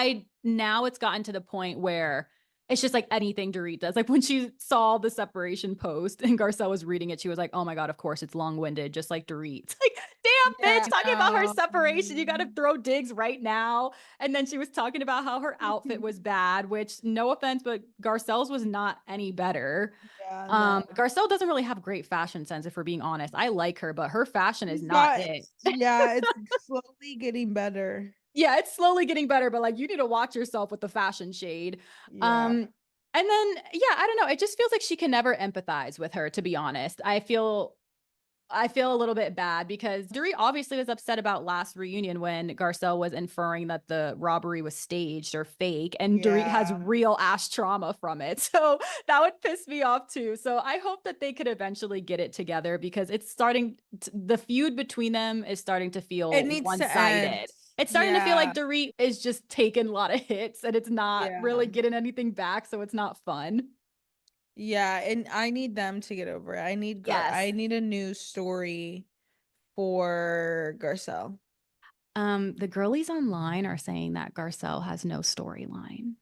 Speaker 2: now it's gotten to the point where it's just like anything Dorit does. Like when she saw the separation post and Garcelle was reading it, she was like, oh my God, of course it's long winded, just like Dorit. It's like, damn,
Speaker 1: Yeah,
Speaker 2: bitch, talking about her
Speaker 1: no.
Speaker 2: separation. You got to throw digs right now. And then she was talking about how her outfit was bad, which no offense, but Garcelle's was not any better.
Speaker 1: Yeah, no.
Speaker 2: Garcelle doesn't really have great fashion sense, if we're being honest. I like her, but her fashion is
Speaker 1: She's
Speaker 2: not
Speaker 1: got,
Speaker 2: it.
Speaker 1: yeah, it's slowly getting better.
Speaker 2: Yeah, it's slowly getting better, but like you need to watch yourself with the fashion shade.
Speaker 1: Yeah.
Speaker 2: And then yeah, I don't know. It just feels like she can never empathize with her, to be honest. I feel a little bit bad because Dorit obviously was upset about last reunion when Garcelle was inferring that the robbery was staged or fake, and Dorit has
Speaker 1: Yeah.
Speaker 2: real ass trauma from it. So that would piss me off too. So I hope that they could eventually get it together because it's the feud between them is starting to
Speaker 1: It
Speaker 2: feel
Speaker 1: needs to end.
Speaker 2: one-sided. It's starting to feel like
Speaker 1: Yeah.
Speaker 2: Dorit is just taking a lot of hits and it's not
Speaker 1: Yeah.
Speaker 2: really getting anything back. So it's not fun.
Speaker 1: Yeah, and I need them to get over it. I
Speaker 2: Yes.
Speaker 1: need a new story for Garcelle.
Speaker 2: The girlies online are saying that Garcelle has no storyline.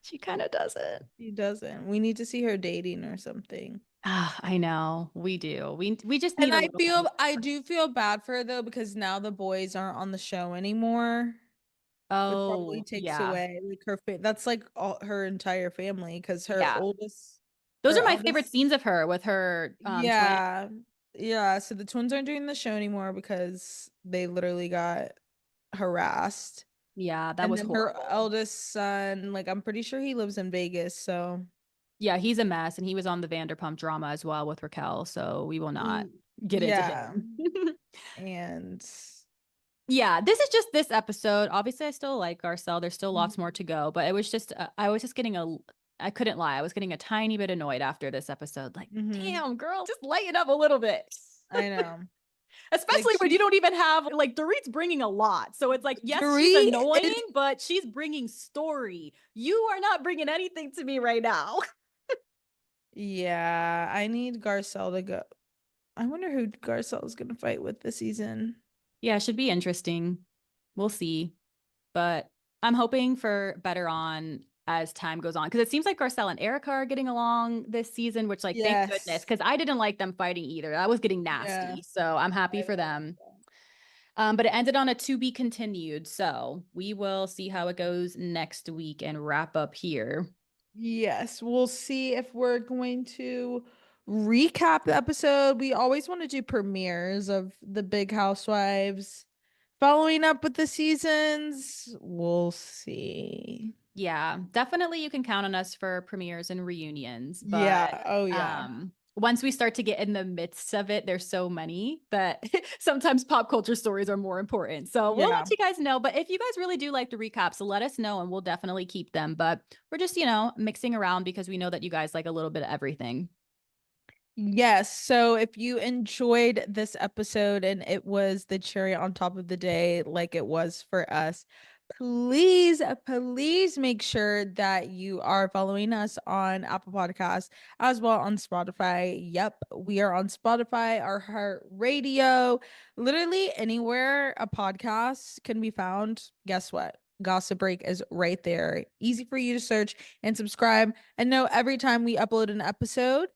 Speaker 2: She kind of doesn't.
Speaker 1: She doesn't. We need to see her dating or something.
Speaker 2: Ah, I know. We do. We just
Speaker 1: And
Speaker 2: need a little
Speaker 1: I
Speaker 2: more.
Speaker 1: do feel bad for her though, because now the boys aren't on the show anymore, which probably
Speaker 2: Oh,
Speaker 1: takes
Speaker 2: yeah.
Speaker 1: away like that's like all her entire family, because
Speaker 2: Yeah. Those
Speaker 1: her
Speaker 2: are my favorite
Speaker 1: eldest,
Speaker 2: scenes of her with her twin.
Speaker 1: yeah. Yeah, so the twins aren't doing the show anymore because they literally got harassed.
Speaker 2: Yeah, that
Speaker 1: And
Speaker 2: was
Speaker 1: then her
Speaker 2: horrible.
Speaker 1: eldest son, like, I'm pretty sure he lives in Vegas, so
Speaker 2: Yeah, he's a mess and he was on the Vanderpump drama as well with Raquel, so we will not get into
Speaker 1: yeah.
Speaker 2: him.
Speaker 1: And
Speaker 2: Yeah, this is just this episode. Obviously, I still like Garcelle. There's still lots more
Speaker 1: Mhm.
Speaker 2: to go, but it was just, I was just getting I couldn't lie. I was getting a tiny bit annoyed after this episode. Like,
Speaker 1: Mhm.
Speaker 2: damn, girl, just lighten up a little bit.
Speaker 1: I know. Like
Speaker 2: Especially when you
Speaker 1: she's
Speaker 2: don't even have, like, Dorit's bringing a lot. So it's like, yes, she's
Speaker 1: Dorit
Speaker 2: annoying,
Speaker 1: is
Speaker 2: but she's bringing story. You are not bringing anything to me right now.
Speaker 1: yeah, I need Garcelle to go. I wonder who Garcelle is gonna fight with this season.
Speaker 2: Yeah, it should be interesting. We'll see. But I'm hoping for better on as time goes on because it seems like Garcelle and Erica are getting along this season, which, like, thank goodness,
Speaker 1: Yes.
Speaker 2: because I didn't like them fighting either. That was getting
Speaker 1: Yeah.
Speaker 2: nasty. So I'm happy
Speaker 1: I
Speaker 2: for
Speaker 1: know.
Speaker 2: them. But it ended on a to be continued. So we will see how it goes next week and wrap up here.
Speaker 1: Yes, we'll see if we're going to recap the episode. We always want to do premieres of the Big Housewives. Following up with the seasons, we'll see.
Speaker 2: Yeah, definitely you can count on us for premieres and reunions, but
Speaker 1: Yeah. Oh, yeah.
Speaker 2: once we start to get in the midst of it, there's so many that sometimes pop culture stories are more important. So we'll
Speaker 1: Yeah.
Speaker 2: let you guys know. But if you guys really do like the recaps, let us know and we'll definitely keep them. But we're just, mixing around because we know that you guys like a little bit of everything.
Speaker 1: Yes. So if you enjoyed this episode and it was the cherry on top of the day, like it was for us, please make sure that you are following us on Apple Podcasts as well on Spotify. Yep, we are on Spotify, our heart radio, literally anywhere a podcast can be found. Guess what? Gossip Break is right there. Easy for you to search and subscribe and know every time we upload an episode.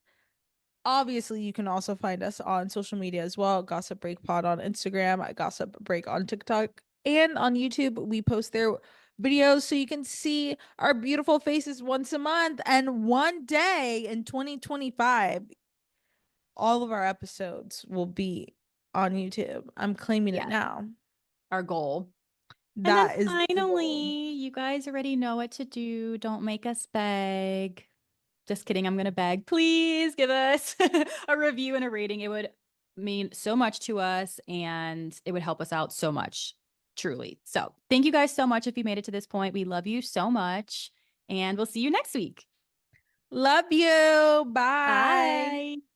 Speaker 1: Obviously, you can also find us on social media as well. Gossip Break Pod on Instagram, Gossip Break on TikTok, and on YouTube. We post their videos so you can see our beautiful faces once a month. And one day in 2025, all of our episodes will be on YouTube. I'm claiming it
Speaker 2: Yes,
Speaker 1: now.
Speaker 2: our goal. And then
Speaker 1: That is the goal.
Speaker 2: finally, you guys already know what to do. Don't make us beg. Just kidding. I'm going to beg. Please give us a review and a rating. It would mean so much to us and it would help us out so much, truly. So thank you guys so much if you made it to this point. We love you so much and we'll see you next week.
Speaker 1: Love you. Bye.
Speaker 2: Bye.